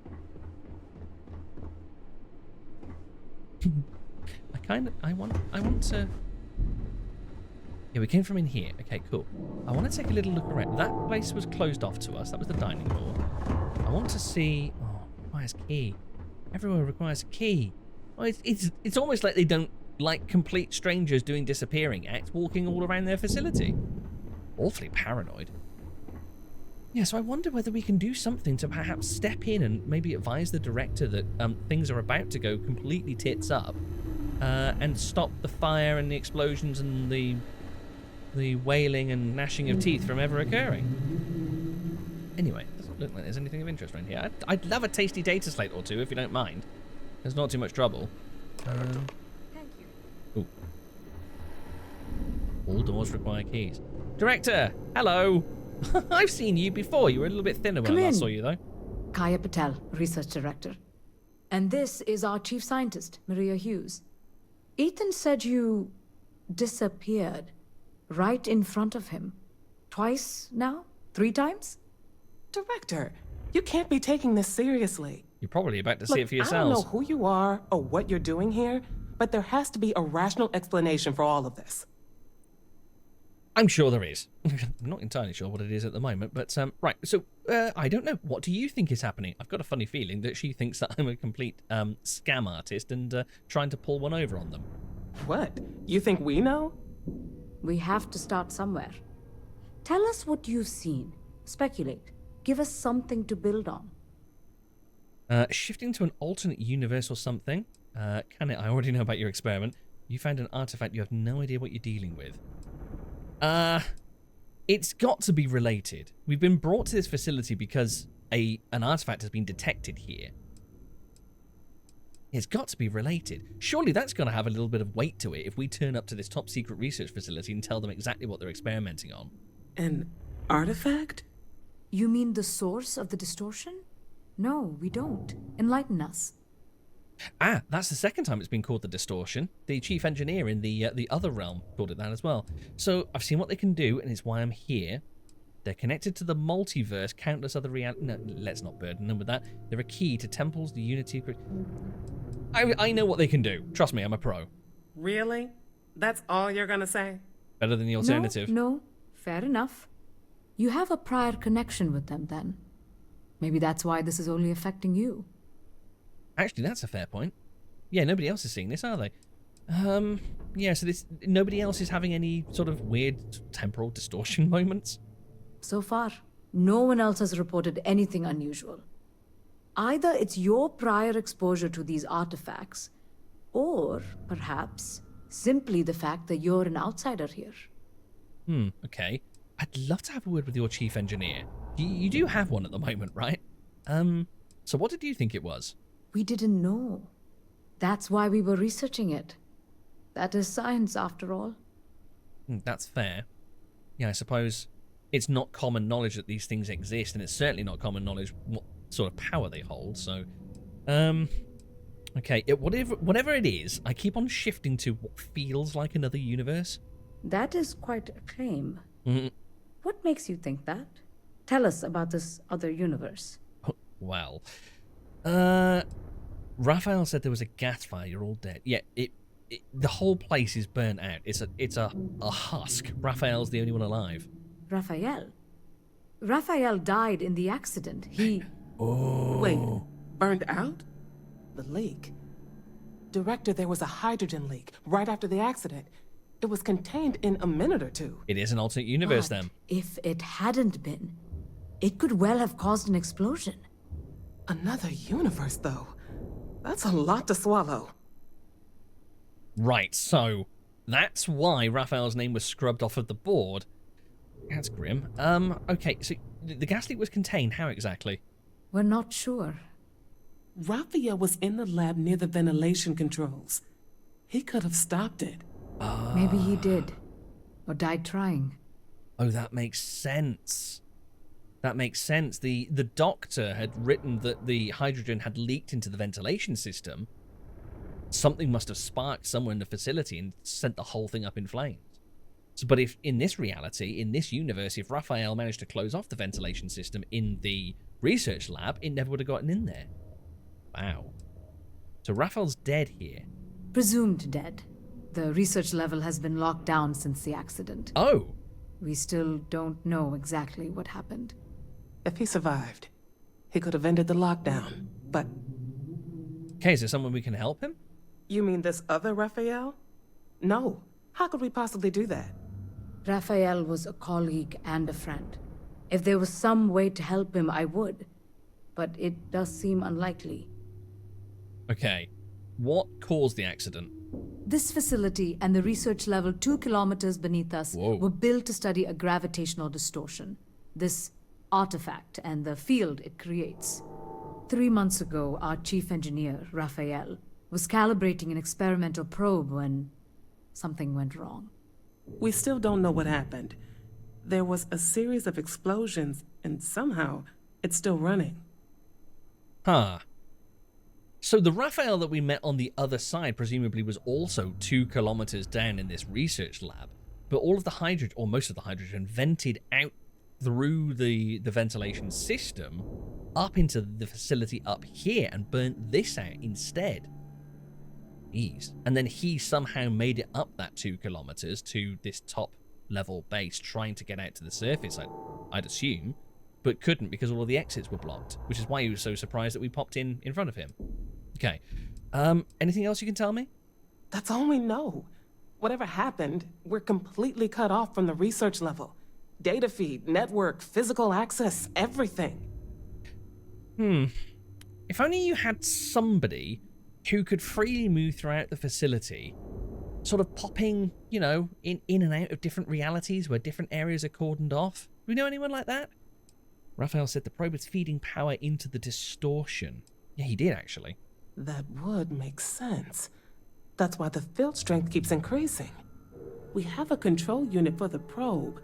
I want to... Yeah, we came from in here. Okay, cool. I want to take a little look around. That place was closed off to us. That was the dining hall. I want to see... Oh, requires key. Everywhere requires a key. Well, it's almost like they don't like complete strangers doing disappearing acts walking all around their facility. Awfully paranoid. Yeah, so I wonder whether we can do something to perhaps step in and maybe advise the director that things are about to go completely tits up, and stop the fire and the explosions and the wailing and gnashing of teeth from ever occurring. Anyway, doesn't look like there's anything of interest around here. I'd love a tasty data slate or two if you don't mind. There's not too much trouble. Thank you. Ooh. All doors require keys. Director, hello. I've seen you before. You were a little bit thinner when I last saw you, though. Kaya Patel, Research Director. And this is our Chief Scientist, Maria Hughes. Ethan said you disappeared right in front of him. Twice now? 3 times? Director, you can't be taking this seriously. You're probably about to see it for I yourselves. don't know who you are or what you're doing here, but there has to be a rational explanation for all of this. I'm sure there is. I'm not entirely sure what it is at the moment, but right. So I don't know. What do you think is happening? I've got a funny feeling that she thinks that I'm a complete scam artist and trying to pull one over on them. What? You think we know? We have to start somewhere. Tell us what you've seen. Speculate. Give us something to build on. Shifting to an alternate universe or something. Can it? I already know about your experiment. You found an artifact. You have no idea what you're dealing with. It's got to be related. We've been brought to this facility because an artifact has been detected here. It's got to be related. Surely that's going to have a little bit of weight to it if we turn up to this top secret research facility and tell them exactly what they're experimenting on. An artifact? You mean the source of the distortion? No, we don't. Enlighten us. Ah, that's the second time it's been called the Distortion. The chief engineer in the other realm called it that as well. So I've seen what they can do, and it's why I'm here. They're connected to the multiverse, countless other realities. No, let's not burden them with that. They're a key to temples, the unity. I know what they can do. Trust me, I'm a pro. Really? That's all you're gonna say? Better than the alternative. No, fair enough. You have a prior connection with them then. Maybe that's why this is only affecting you. Actually, that's a fair point. Yeah, nobody else is seeing this, are they? Yeah, so nobody else is having any sort of weird temporal distortion moments? So far, no one else has reported anything unusual. Either it's your prior exposure to these artifacts, or perhaps simply the fact that you're an outsider here. Okay. I'd love to have a word with your chief engineer. You do have one at the moment, right? So what did you think it was? We didn't know. That's why we were researching it. That is science, after all. That's fair. Yeah, I suppose it's not common knowledge that these things exist, and it's certainly not common knowledge what sort of power they hold, so... Okay, whatever it is, I keep on shifting to what feels like another universe. That is quite a claim. Mm. What makes you think that? Tell us about this other universe. Well, Rafael said there was a gas fire. You're all dead. Yeah, the whole place is burnt out. It's a husk. Rafael's the only one alive. Rafael? Rafael died in the accident. He... Oh. Wait, burned out? The leak. Director, there was a hydrogen leak right after the accident. It was contained in a minute or two. It is an alternate universe, But then. if it hadn't been, it could well have caused an explosion. Another universe, though. That's a lot to swallow. Right, so that's why Rafael's name was scrubbed off of the board. That's grim. Okay, so the gas leak was contained. How exactly? We're not sure. Rafael was in the lab near the ventilation controls. He could have stopped it. Maybe he did. Or died trying. Oh, that makes sense. That makes sense. The doctor had written that the hydrogen had leaked into the ventilation system. Something must have sparked somewhere in the facility and sent the whole thing up in flames. So, but if in this reality, in this universe, if Rafael managed to close off the ventilation system in the research lab, it never would have gotten in there. Wow. So Rafael's dead here. Presumed dead. The research level has been locked down since the accident. Oh. We still don't know exactly what happened. If he survived, he could have ended the lockdown, but... Okay, is there someone we can help him? You mean this other Rafael? No. How could we possibly do that? Rafael was a colleague and a friend. If there was some way to help him, I would. But it does seem unlikely. Okay. What caused the accident? This facility and the research level 2 kilometers beneath us were built to study a gravitational distortion. This artifact and the field it creates. 3 months ago, our chief engineer, Rafael, was calibrating an experimental probe when something went wrong. We still don't know what happened. There was a series of explosions, and somehow it's still running. Huh. So the Rafael that we met on the other side presumably was also 2 kilometers down in this research lab, but all of the hydrogen, or most of the hydrogen, vented out through the ventilation system up into the facility up here and burnt this out instead. Jeez. And then he somehow made it up that 2 kilometers to this top level base, trying to get out to the surface, I'd assume, but couldn't because all of the exits were blocked, which is why he was so surprised that we popped in front of him. Okay. Anything else you can tell me? That's all we know. Whatever happened, we're completely cut off from the research level. Data feed, network, physical access, everything. If only you had somebody who could freely move throughout the facility, sort of popping, you know, in and out of different realities where different areas are cordoned off. Do we know anyone like that? Rafael said the probe is feeding power into the distortion. Yeah, he did, actually. That would make sense. That's why the field strength keeps increasing. We have a control unit for the probe.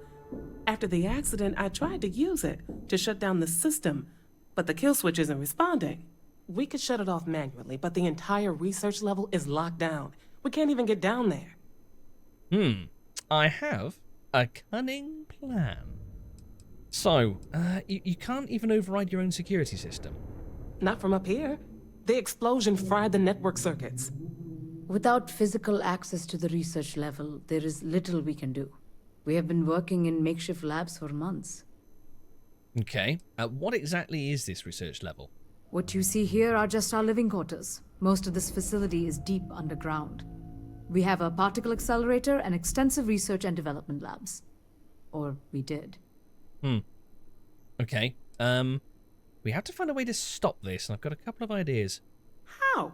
After the accident, I tried to use it to shut down the system, but the kill switch isn't responding. We could shut it off manually, but the entire research level is locked down. We can't even get down there. I have a cunning plan. So, you can't even override your own security system? Not from up here. The explosion fried the network circuits. Without physical access to the research level, there is little we can do. We have been working in makeshift labs for months. Okay. What exactly is this research level? What you see here are just our living quarters. Most of this facility is deep underground. We have a particle accelerator and extensive research and development labs. Or we did. Okay. We have to find a way to stop this, and I've got a couple of ideas. How?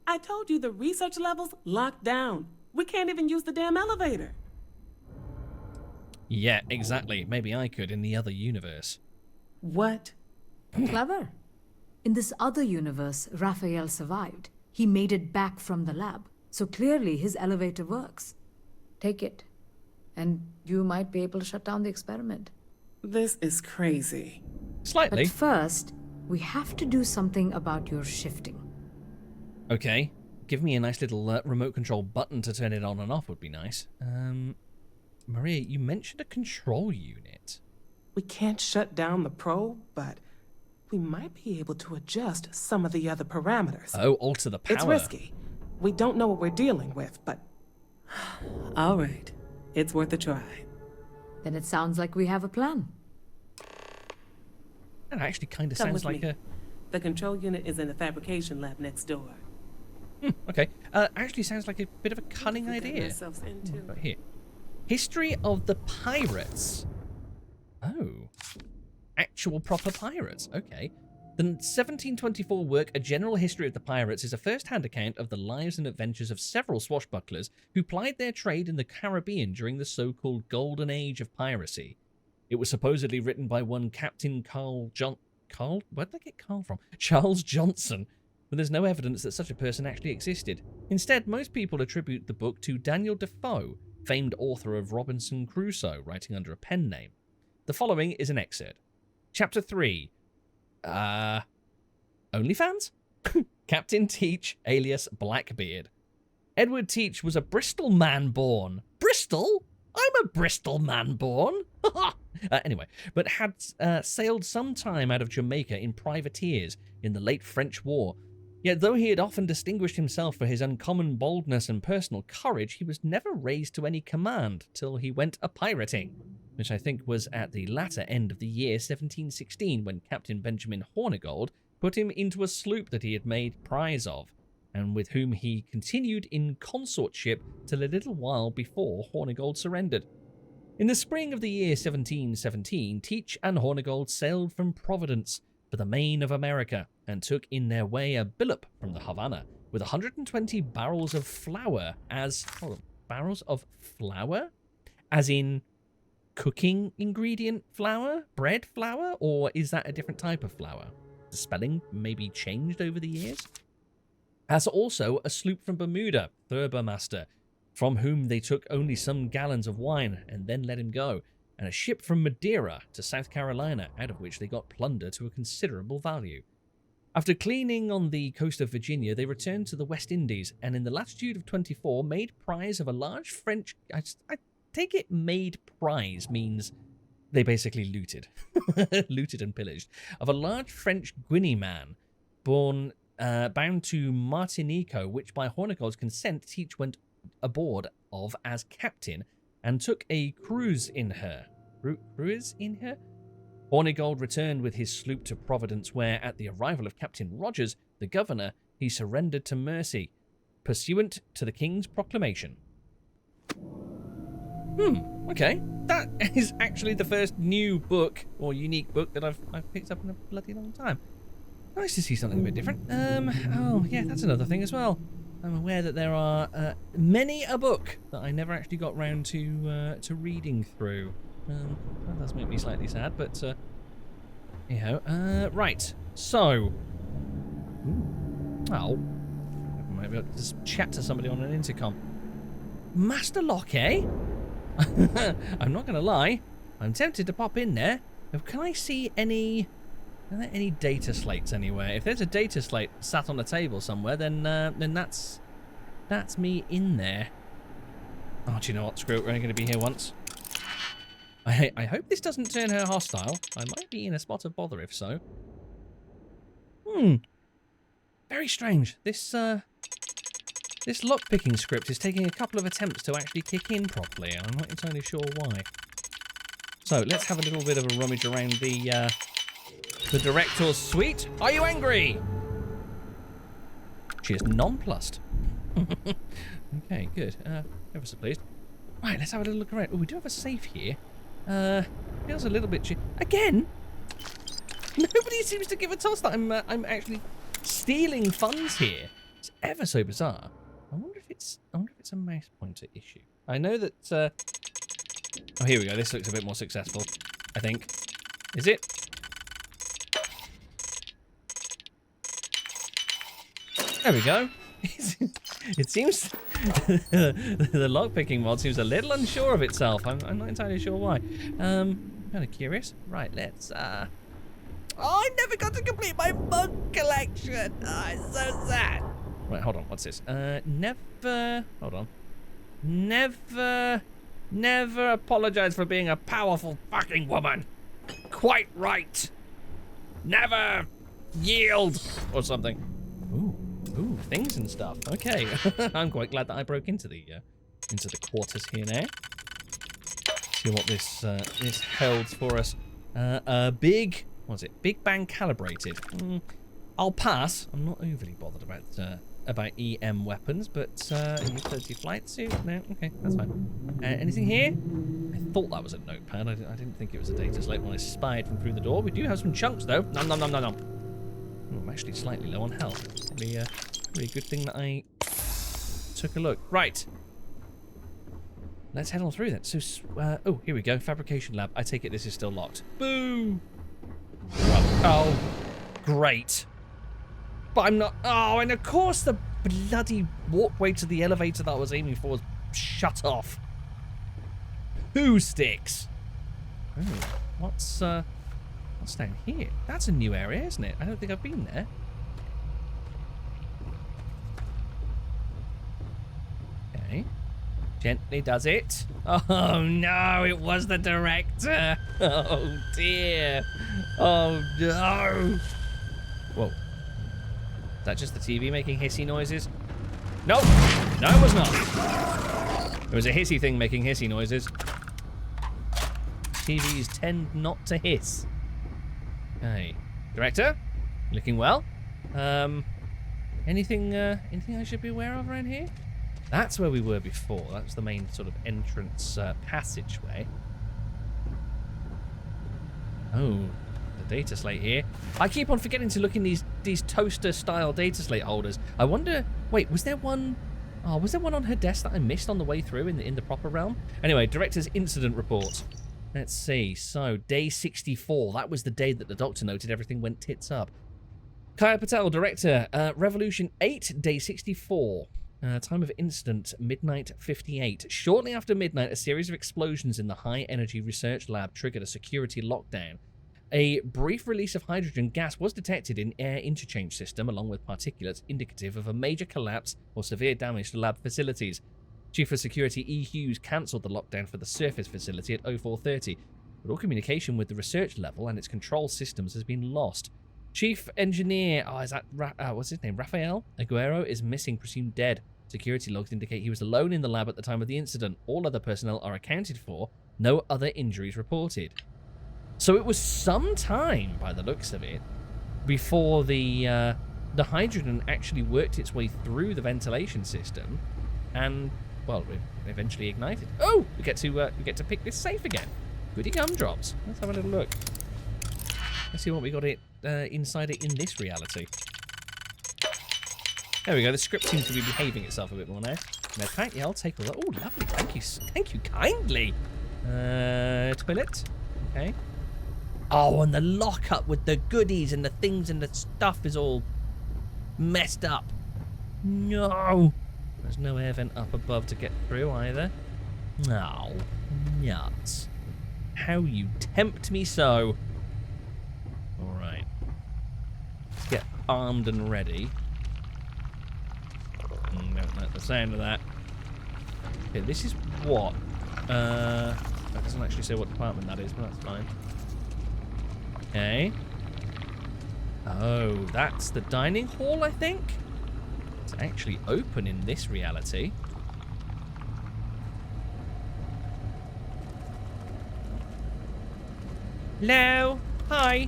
I told you the research level's locked down. We can't even use the damn elevator. Yeah, exactly. Maybe I could in the other universe. What? Clever. In this other universe, Rafael survived. He made it back from the lab. So clearly his elevator works. Take it. And you might be able to shut down the experiment. This is crazy. Slightly. But first, we have to do something about your shifting. Okay. Give me a nice little remote control button to turn it on and off would be nice. Maria, you mentioned a control unit. We can't shut down the probe, but we might be able to adjust some of the other parameters. Oh, alter the power. It's risky. We don't know what we're dealing with, but... All right. It's worth a try. Then it sounds like we have a plan. That actually kind of Come sounds with like me. The control unit is in the fabrication lab next door. Okay. Actually sounds like a bit of a cunning idea. Right here. History of the pirates. Oh. Actual proper pirates. Okay. The 1724 work, A General History of the Pirates, is a first-hand account of the lives and adventures of several swashbucklers who plied their trade in the Caribbean during the so-called Golden Age of piracy. It was supposedly written by one Captain Where'd I get Carl from? Charles Johnson, but there's no evidence that such a person actually existed. Instead, most people attribute the book to Daniel Defoe, famed author of Robinson Crusoe, writing under a pen name. The following is an excerpt. Chapter 3. OnlyFans? Captain Teach, alias Blackbeard. Edward Teach was a Bristol man born. Bristol? I'm a Bristol man born. Anyway, but had sailed some time out of Jamaica in privateers in the late French War. Yet though he had often distinguished himself for his uncommon boldness and personal courage, he was never raised to any command till he went a-pirating, which I think was at the latter end of the year 1716 when Captain Benjamin Hornigold put him into a sloop that he had made prize of, and with whom he continued in consortship till a little while before Hornigold surrendered. In the spring of the year 1717, Teach and Hornigold sailed from Providence for the Main of America, and took in their way a billup from the Havana with 120 barrels of flour as... barrels of flour? As in cooking ingredient flour? Bread flour? Or is that a different type of flour? The spelling maybe changed over the years? As also a sloop from Bermuda, Thurber Master, from whom they took only some gallons of wine and then let him go, and a ship from Madeira to South Carolina, out of which they got plunder to a considerable value. After cleaning on the coast of Virginia, they returned to the West Indies, and in the latitude of 24 made prize of a large French... I take it made prize means they basically looted. Looted and pillaged. Of a large French Guinea man, bound to Martinico, which by Hornigold's consent Teach went aboard of as captain, and took a cruise in her. Cruise in her? Hornigold returned with his sloop to Providence, where, at the arrival of Captain Rogers, the governor, he surrendered to mercy, pursuant to the King's proclamation. Okay. That is actually the first new book, or unique book, that I've picked up in a bloody long time. Nice to see something a bit different. Oh, yeah, that's another thing as well. I'm aware that there are many a book that I never actually got round to reading through. That does make me slightly sad, but you know. Right. So, maybe I'll just chat to somebody on an intercom. Master Lock, eh? I'm not going to lie. I'm tempted to pop in there. Can I see any? Are there any data slates anywhere? If there's a data slate sat on a table somewhere, then that's me in there. Oh, do you know what? Screw it. We're only going to be here once. I hope this doesn't turn her hostile. I might be in a spot of bother if so. Very strange. This lockpicking script is taking a couple of attempts to actually kick in properly, and I'm not entirely sure why. So let's have a little bit of a rummage around the director's suite. Are you angry? She is nonplussed. Okay, good. Ever so pleased. Right, let's have a little look around. Oh, we do have a safe here. Feels a little bit again. Nobody seems to give a toss that I'm actually stealing funds here. It's ever so bizarre. I wonder if it's a mouse pointer issue. I know that. Oh, here we go. This looks a bit more successful. I think. Is it? There we go. It seems the lockpicking mod seems a little unsure of itself. I'm not entirely sure why. Kind of curious. Right, let's. Oh, I never got to complete my mug collection. Oh, it's so sad. Right, hold on. What's this? Never. Hold on. Never apologize for being a powerful fucking woman. Quite right. Never yield or something. Ooh, things and stuff. Okay, I'm quite glad that I broke into the quarters here now. See what this holds for us. Big bang calibrated. I'll pass. I'm not overly bothered about EM weapons, but utility flight suit. No, okay, that's fine. Anything here? I thought that was a notepad. I didn't think it was a data slate when I spied from through the door. We do have some chunks though. Nom. I'm actually slightly low on health. Probably a good thing that I took a look. Right. Let's head on through then. So, oh, here we go. Fabrication lab. I take it this is still locked. Boo! Oh, great. But I'm not. Oh, and of course the bloody walkway to the elevator that I was aiming for was shut off. Who sticks? Oh, what's down here? That's a new area, isn't it? I don't think I've been there. Okay. Gently does it. Oh no, it was the director. Oh dear. Oh no. Whoa. Is that just the TV making hissy noises? Nope. No, it was not. It was a hissy thing making hissy noises. TVs tend not to hiss. Okay. Director? Looking well. Anything I should be aware of around here? That's where we were before. That's the main sort of entrance passageway. Oh, the data slate here. I keep on forgetting to look in these toaster-style data slate holders. I wonder. Wait, was there one? Oh, was there one on her desk that I missed on the way through in the proper realm? Anyway, director's incident report. Let's see. So, day 64. That was the day that the doctor noted everything went tits up. Kaya Patel, director. Revolution 8, day 64. Time of incident, midnight 58. Shortly after midnight, a series of explosions in the high-energy research lab triggered a security lockdown. A brief release of hydrogen gas was detected in air interchange system, along with particulates indicative of a major collapse or severe damage to lab facilities. Chief of Security E. Hughes cancelled the lockdown for the surface facility at 0430, but all communication with the research level and its control systems has been lost. Chief Engineer, what's his name? Rafael Aguerro is missing, presumed dead. Security logs indicate he was alone in the lab at the time of the incident. All other personnel are accounted for. No other injuries reported. So it was some time, by the looks of it, before the hydrogen actually worked its way through the ventilation system, and well, we eventually ignited. Oh, we get to pick this safe again. Goody gumdrops. Let's have a little look. Let's see what we got inside it in this reality. There we go. The script seems to be behaving itself a bit more now. Medpack, yeah, I'll take all that. Oh, lovely. Thank you kindly. Toilet. Okay. Oh, and the lockup with the goodies and the things and the stuff is all messed up. No. There's no air vent up above to get through either. No. Nuts. How you tempt me so. Alright. Let's get armed and ready. Don't like the sound of that. Okay, this is what? That doesn't actually say what department that is, but that's fine. Okay. Oh, that's the dining hall, I think? It's actually open in this reality. Hello? Hi?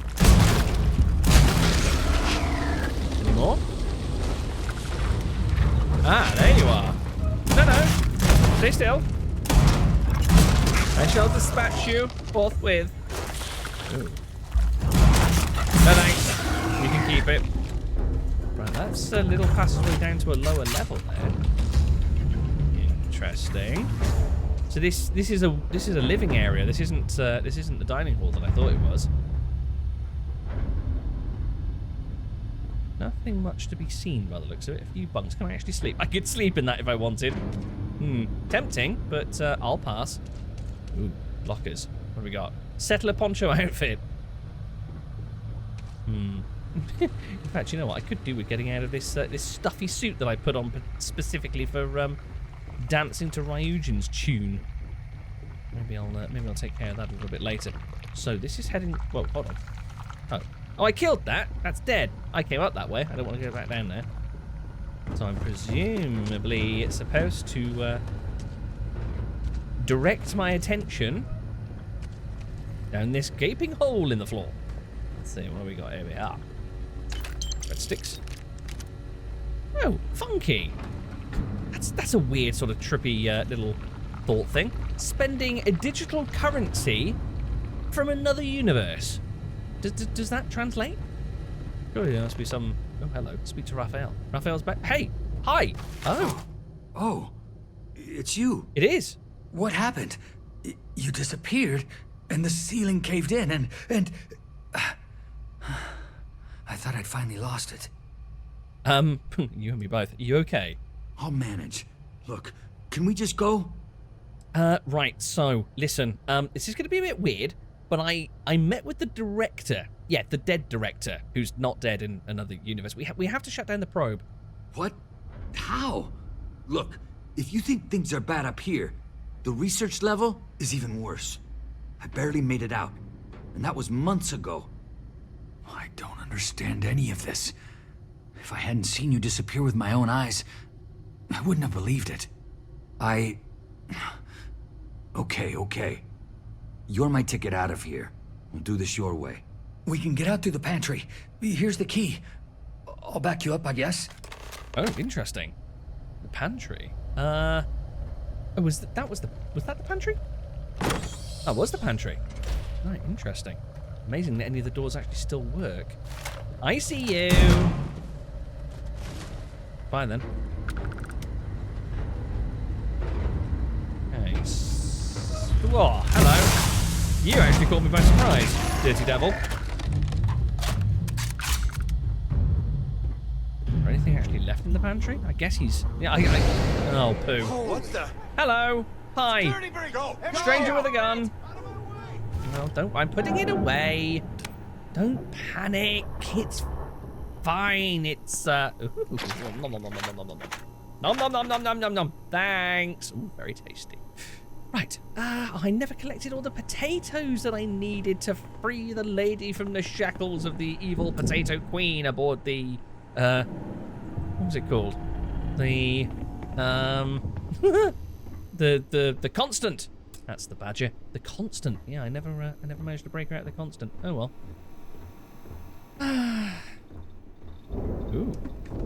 Any more? Ah, there you are. No. Stay still. I shall dispatch you forthwith. Ooh. No thanks. You can keep it. Right, that's a little passageway down to a lower level there. Interesting. So this is a living area. This isn't the dining hall that I thought it was. Nothing much to be seen by the looks of it. A few bunks. Can I actually sleep? I could sleep in that if I wanted. Tempting, but I'll pass. Ooh, lockers. What do we got? Settler poncho outfit. In fact, you know what? I could do with getting out of this this stuffy suit that I put on specifically for dancing to Ryujin's tune. Maybe I'll take care of that a little bit later. So this is heading. Whoa, hold on. Oh, I killed that. That's dead. I came up that way. I don't want to go back down there. So I'm presumably supposed to direct my attention down this gaping hole in the floor. Let's see, what have we got? Here we are. Red sticks. Oh, funky. That's a weird sort of trippy little thought thing. Spending a digital currency from another universe. Does that translate? Surely there must be some... Oh, hello. Speak to Rafael. Rafael's back. Hey! Hi! Oh. Oh. It's you. It is. What happened? You disappeared, and the ceiling caved in, and... I thought I'd finally lost it. You and me both. Are you okay? I'll manage. Look, can we just go? Right, so, listen. This is going to be a bit weird, but I met with the director. Yeah, the dead director, who's not dead in another universe. We have to shut down the probe. What? How? Look, if you think things are bad up here, the research level is even worse. I barely made it out, and that was months ago. I don't understand any of this. If I hadn't seen you disappear with my own eyes, I wouldn't have believed it. Okay. You're my ticket out of here. We'll do this your way. We can get out through the pantry. Here's the key. I'll back you up, I guess. Oh, interesting. The pantry. Oh, was that the pantry? That was the pantry. Right, interesting. Amazing that any of the doors actually still work. I see you. Bye then. Okay. Whoa, hello. You actually caught me by surprise, dirty devil. Is there anything actually left in the pantry? I guess he's... Yeah, oh, poo. What the? Hello. Hi. Go. Stranger with a gun. No, don't. I'm putting it away. Don't panic. It's fine. It's ooh, nom nom nom nom nom nom nom nom nom nom nom nom. Thanks. Ooh, very tasty. Right. I never collected all the potatoes that I needed to free the lady from the shackles of the evil potato queen aboard the what was it called? The the Constant. That's the Badger. The Constant. Yeah, I never managed to break her out of the Constant. Oh well. Ooh.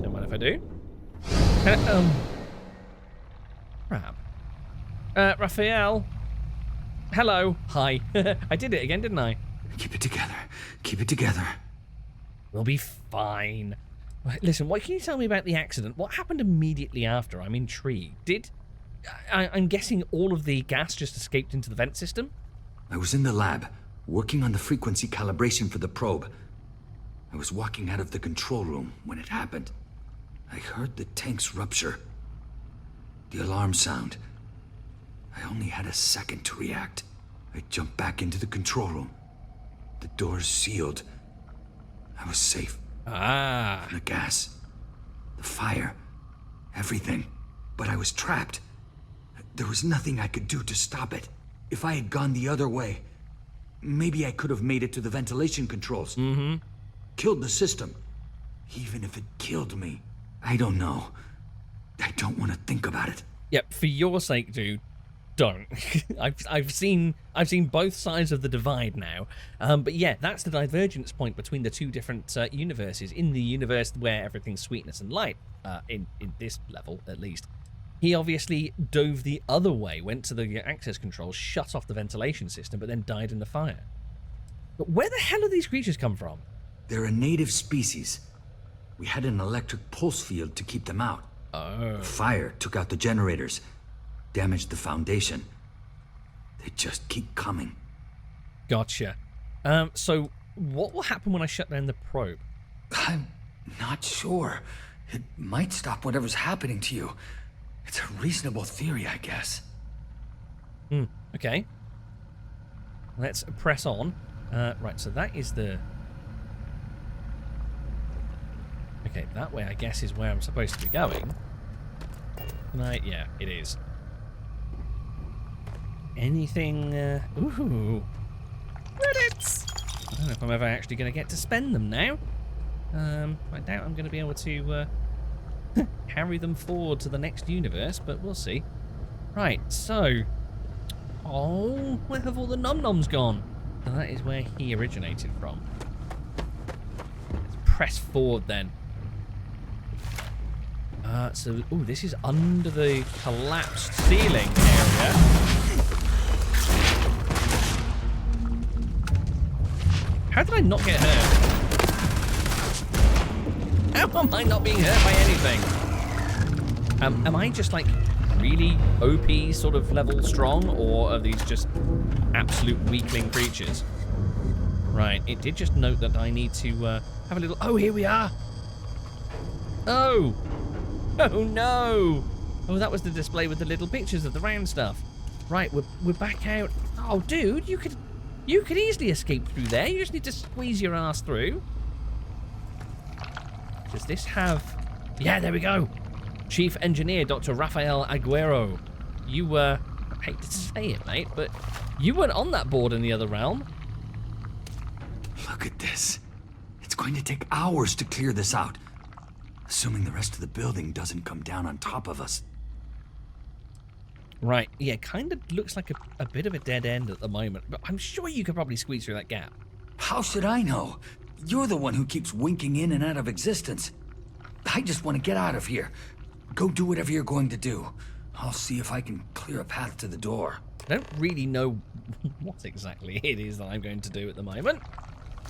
Don't mind if I do. Crap. Raphael. Hello. Hi. I did it again, didn't I? Keep it together. Keep it together. We'll be fine. Right, listen, what can you tell me about the accident? What happened immediately after? I'm intrigued. I'm guessing all of the gas just escaped into the vent system? I was in the lab, working on the frequency calibration for the probe. I was walking out of the control room when it happened. I heard the tanks rupture. The alarm sound. I only had a second to react. I jumped back into the control room. The doors sealed. I was safe. Ah. The gas, the fire, everything. But I was trapped. There was nothing I could do to stop it. If I had gone the other way, maybe I could have made it to the ventilation controls. Mm-hmm. Killed the system. Even if it killed me, I don't know. I don't want to think about it. Yep, for your sake, dude, don't. I've seen both sides of the divide now. But yeah, that's the divergence point between the two different universes. In the universe where everything's sweetness and light, in this level at least, He obviously dove the other way, went to the access controls, shut off the ventilation system, but then died in the fire. But where the hell do these creatures come from? They're a native species. We had an electric pulse field to keep them out. Oh. The fire took out the generators, damaged the foundation. They just keep coming. Gotcha. So what will happen when I shut down the probe? I'm not sure. It might stop whatever's happening to you. It's a reasonable theory, I guess. Okay. Let's press on. Right, so that is the... Okay, that way I guess is where I'm supposed to be going. Yeah, it is. Anything... Ooh. Credits! I don't know if I'm ever actually going to get to spend them now. I doubt I'm going to be able to carry them forward to the next universe, but we'll see. Right, so... Oh, where have all the nom-noms gone? So that is where he originated from. Let's press forward then. So, ooh, this is under the collapsed ceiling area. How did I not get hurt? How am I not being hurt by anything? Am I just like really OP sort of level strong, or are these just absolute weakling creatures? Right, it did just note that I need to have a little... Oh, here we are! Oh! Oh no! Oh, that was the display with the little pictures of the round stuff. Right, we're back out. Oh, dude, you could easily escape through there. You just need to squeeze your ass through. Does this have... Yeah, there we go. Chief Engineer Dr. Rafael Aguerro. You, I hate to say it, mate, but you weren't on that board in the other realm. Look at this. It's going to take hours to clear this out. Assuming the rest of the building doesn't come down on top of us. Right, yeah, kind of looks like a bit of a dead end at the moment, but I'm sure you could probably squeeze through that gap. How should I know? You're the one who keeps winking in and out of existence. I just want to get out of here. Go do whatever you're going to do. I'll see if I can clear a path to the door. I don't really know what exactly it is that I'm going to do at the moment.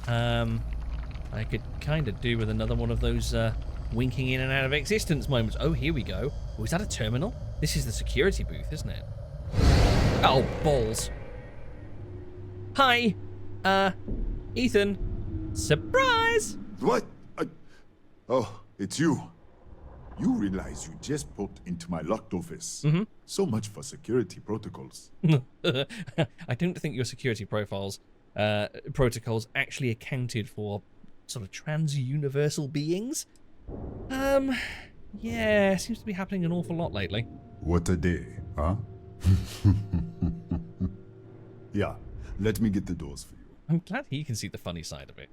I could kind of do with another one of those winking in and out of existence moments. Oh, here we go. Oh, is that a terminal? This is the security booth, isn't it? Oh, balls. Hi. Ethan. Surprise! What? Oh, it's you. You realize you just popped into my locked office. Mm-hmm. So much for security protocols. I don't think your security protocols actually accounted for sort of trans-universal beings. Yeah, seems to be happening an awful lot lately. What a day, huh? Yeah, let me get the doors for you. I'm glad he can see the funny side of it.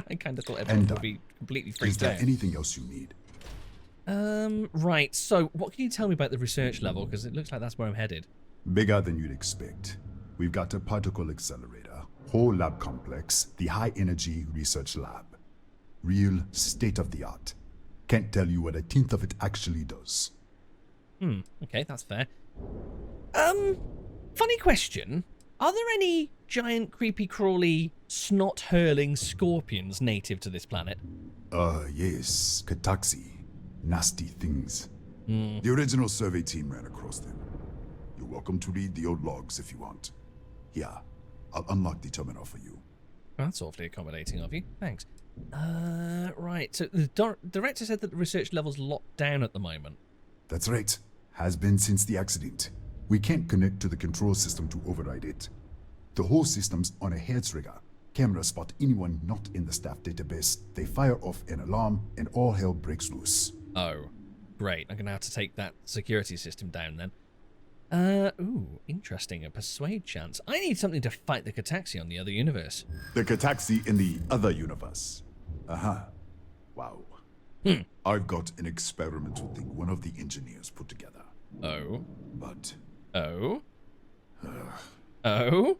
I kind of thought everyone would be completely freaked out. Is there anything else you need? Right, so what can you tell me about the research level? Because it looks like that's where I'm headed. Bigger than you'd expect. We've got a particle accelerator, whole lab complex, the high energy research lab. Real state-of-the-art. Can't tell you what a tenth of it actually does. Okay, that's fair. Funny question. Are there any giant, creepy, crawly, snot-hurling scorpions native to this planet? Yes. Kataxi. Nasty things. The original survey team ran across them. You're welcome to read the old logs if you want. Yeah, I'll unlock the terminal for you. That's awfully accommodating of you. Thanks. Right, so the director said that the research level's locked down at the moment. That's right. Has been since the accident. We can't connect to the control system to override it. The whole system's on a head trigger. Cameras spot anyone not in the staff database. They fire off an alarm and all hell breaks loose. Oh, great. I'm going to have to take that security system down then. Ooh, interesting. A persuade chance. I need something to fight the Kataxi on the other universe. The Kataxi in the other universe. Uh-huh. Wow. I've got an experimental thing one of the engineers put together. Oh. But... Oh? Oh?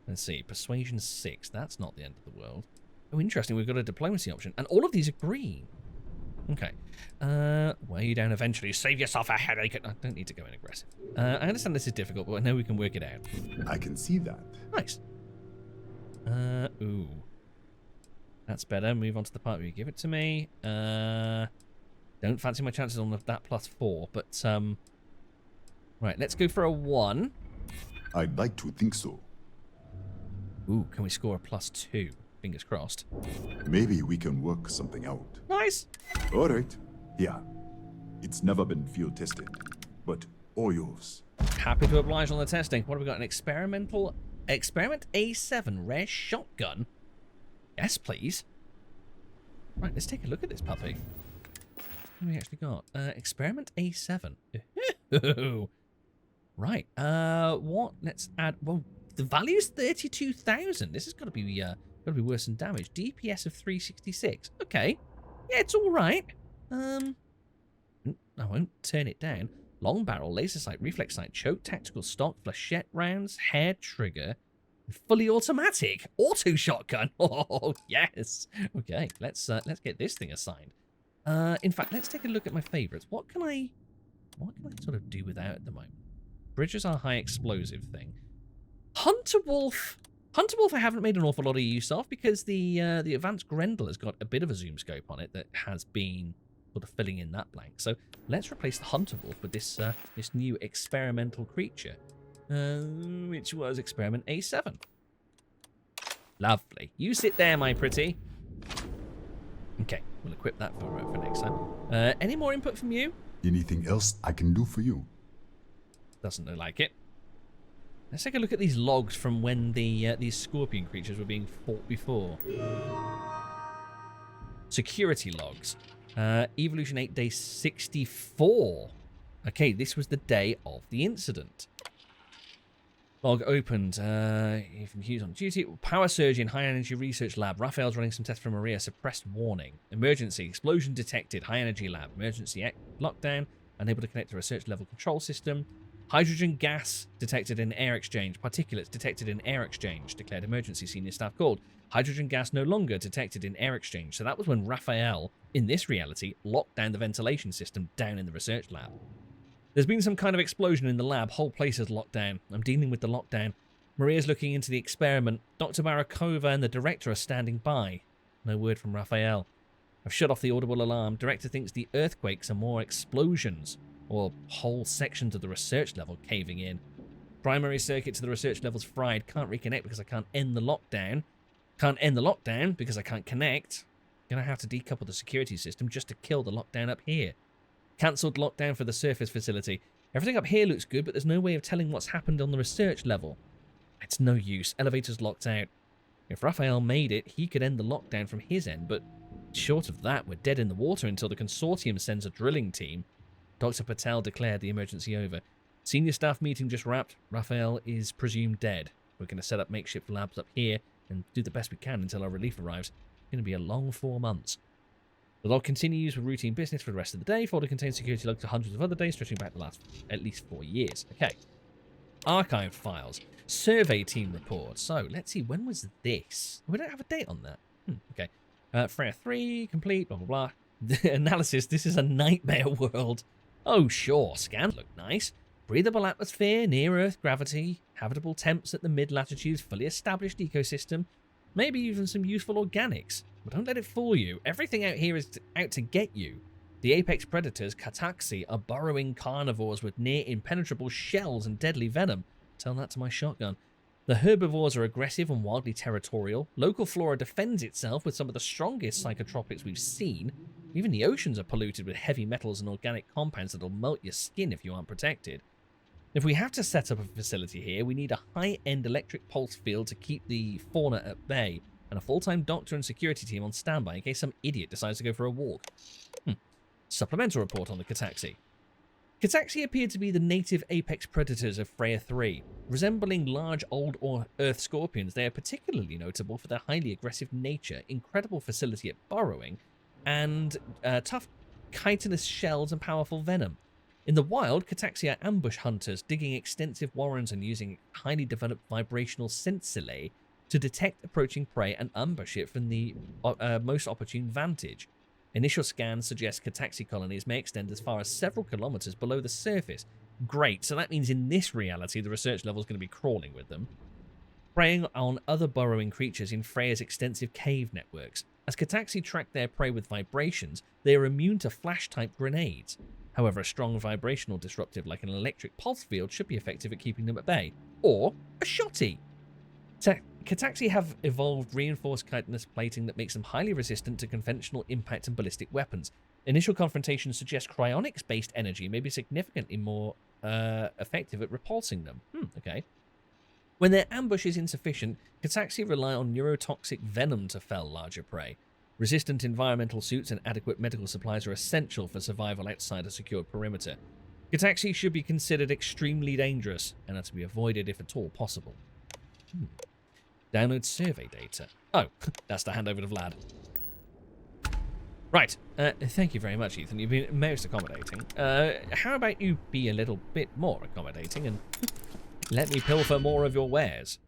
Let's see. Persuasion 6. That's not the end of the world. Oh, interesting. We've got a diplomacy option. And all of these are green. Okay. Wear you down eventually. Save yourself a headache. I don't need to go in aggressive. I understand this is difficult, but I know we can work it out. I can see that. Nice. Ooh. That's better. Move on to the part where you give it to me. Don't fancy my chances on that +4, but, right, let's go for a 1. I'd like to think so. Ooh, can we score a +2? Fingers crossed. Maybe we can work something out. Nice. All right. Yeah. It's never been field tested, but all yours. Happy to oblige on the testing. What have we got? An Experiment A7 rare shotgun. Yes, please. Right, let's take a look at this puppy. What have we actually got? Experiment A7. Right. What? Let's add. Well, the value's 32,000. This has got to be worse than damage. DPS of 366. Okay. Yeah, it's all right. I won't turn it down. Long barrel, laser sight, reflex sight, choke, tactical stock, flechette rounds, hair trigger, and fully automatic auto shotgun. Oh yes. Okay, let's get this thing assigned. In fact, let's take a look at my favorites. What can I sort of do without at the moment? Bridges are high explosive thing. Hunter Wolf I haven't made an awful lot of use of because the advanced Grendel has got a bit of a zoom scope on it that has been sort of filling in that blank. So let's replace the Hunter Wolf with this new experimental creature, which was Experiment A7. Lovely. You sit there, my pretty. Okay, we'll equip that for next time. Any more input from you? Anything else I can do for you? Doesn't look like it. Let's take a look at these logs from when these scorpion creatures were being fought before. Security logs. Evolution 8, day 64. Okay, this was the day of the incident. Log opened. From Hughes on duty. Power surge in high energy research lab. Rafael's running some tests for Maria. Suppressed warning. Emergency. Explosion detected. High energy lab. Emergency lockdown. Unable to connect to research level control system. Hydrogen gas detected in air exchange. Particulates detected in air exchange. Declared emergency. Senior staff called. Hydrogen gas no longer detected in air exchange. So that was when Rafael, in this reality, locked down the ventilation system down in the research lab. There's been some kind of explosion in the lab. Whole place is locked down. I'm dealing with the lockdown. Maria's looking into the experiment. Dr. Barakova and the director are standing by. No word from Rafael. I've shut off the audible alarm. Director thinks the earthquakes are more explosions, or whole sections of the research level caving in. Primary circuit to the research level's fried. Can't reconnect because I can't end the lockdown. Can't end the lockdown because I can't connect. Gonna have to decouple the security system just to kill the lockdown up here. Cancelled lockdown for the surface facility. Everything up here looks good, but there's no way of telling what's happened on the research level. It's no use. Elevator's locked out. If Rafael made it, he could end the lockdown from his end, but short of that, we're dead in the water until the consortium sends a drilling team. Dr. Patel declared the emergency over. Senior staff meeting just wrapped. Rafael is presumed dead. We're going to set up makeshift labs up here and do the best we can until our relief arrives. It's going to be a long 4 months. The log continues with routine business for the rest of the day. Folder contains security logs to hundreds of other days, stretching back the last at least 4 years. Okay. Archived files. Survey team report. So, let's see, when was this? We don't have a date on that. Okay. Freya III, complete, blah, blah, blah. The analysis, this is a nightmare world. Oh, sure, scans look nice. Breathable atmosphere, near-Earth gravity, habitable temps at the mid-latitudes, fully established ecosystem, maybe even some useful organics. But don't let it fool you. Everything out here is out to get you. The apex predators, Cataxi, are burrowing carnivores with near-impenetrable shells and deadly venom. Tell that to my shotgun. The herbivores are aggressive and wildly territorial. Local flora defends itself with some of the strongest psychotropics we've seen. Even the oceans are polluted with heavy metals and organic compounds that'll melt your skin if you aren't protected. If we have to set up a facility here, we need a high-end electric pulse field to keep the fauna at bay, and a full-time doctor and security team on standby in case some idiot decides to go for a walk. Supplemental report on the Cataxi. Cataxi appeared to be the native apex predators of Freya III. Resembling large old Earth scorpions, they are particularly notable for their highly aggressive nature, incredible facility at burrowing, and tough chitinous shells and powerful venom. In the wild, Cataxi are ambush hunters, digging extensive warrens and using highly developed vibrational sensilae to detect approaching prey and ambush it from the most opportune vantage. Initial scans suggest Cataxi colonies may extend as far as several kilometers below the surface. Great, so that means in this reality the research level is going to be crawling with them. Preying on other burrowing creatures in Freya's extensive cave networks. As Cataxi track their prey with vibrations, they are immune to flash-type grenades. However, a strong vibrational disruptive like an electric pulse field should be effective at keeping them at bay. Or a shotty. Cataxi have evolved reinforced chitinous plating that makes them highly resistant to conventional impact and ballistic weapons. Initial confrontations suggest cryonics-based energy may be significantly more effective at repulsing them. Okay. When their ambush is insufficient, Cataxi rely on neurotoxic venom to fell larger prey. Resistant environmental suits and adequate medical supplies are essential for survival outside a secured perimeter. Cataxi should be considered extremely dangerous and are to be avoided if at all possible. Download survey data. Oh, that's the handover to Vlad. Right. Thank you very much, Ethan. You've been most accommodating. How about you be a little bit more accommodating and let me pilfer more of your wares?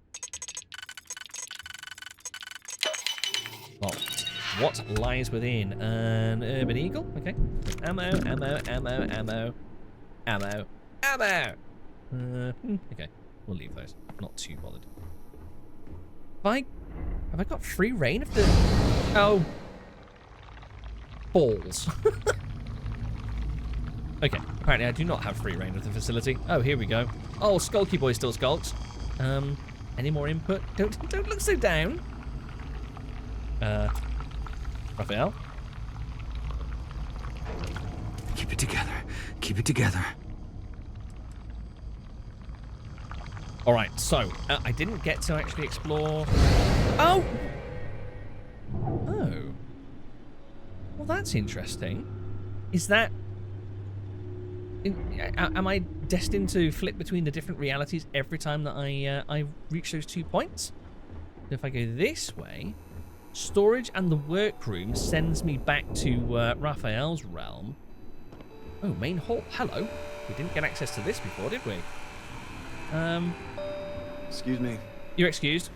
Well, what lies within an urban eagle? Okay. Ammo. Okay. We'll leave those. Not too bothered. Have I got free reign of the... Oh. Balls. Okay, apparently I do not have free reign of the facility. Oh, here we go. Oh, Skulky Boy still skulks. Any more input? Don't look so down. Rafael? Keep it together. Keep it together. Alright, so, I didn't get to actually explore... Oh! Oh. Well, that's interesting. Is that... am I destined to flip between the different realities every time that I reach those 2 points? If I go this way, storage and the workroom sends me back to Raphael's realm. Oh, main hall. Hello. We didn't get access to this before, did we? Excuse me. You're excused.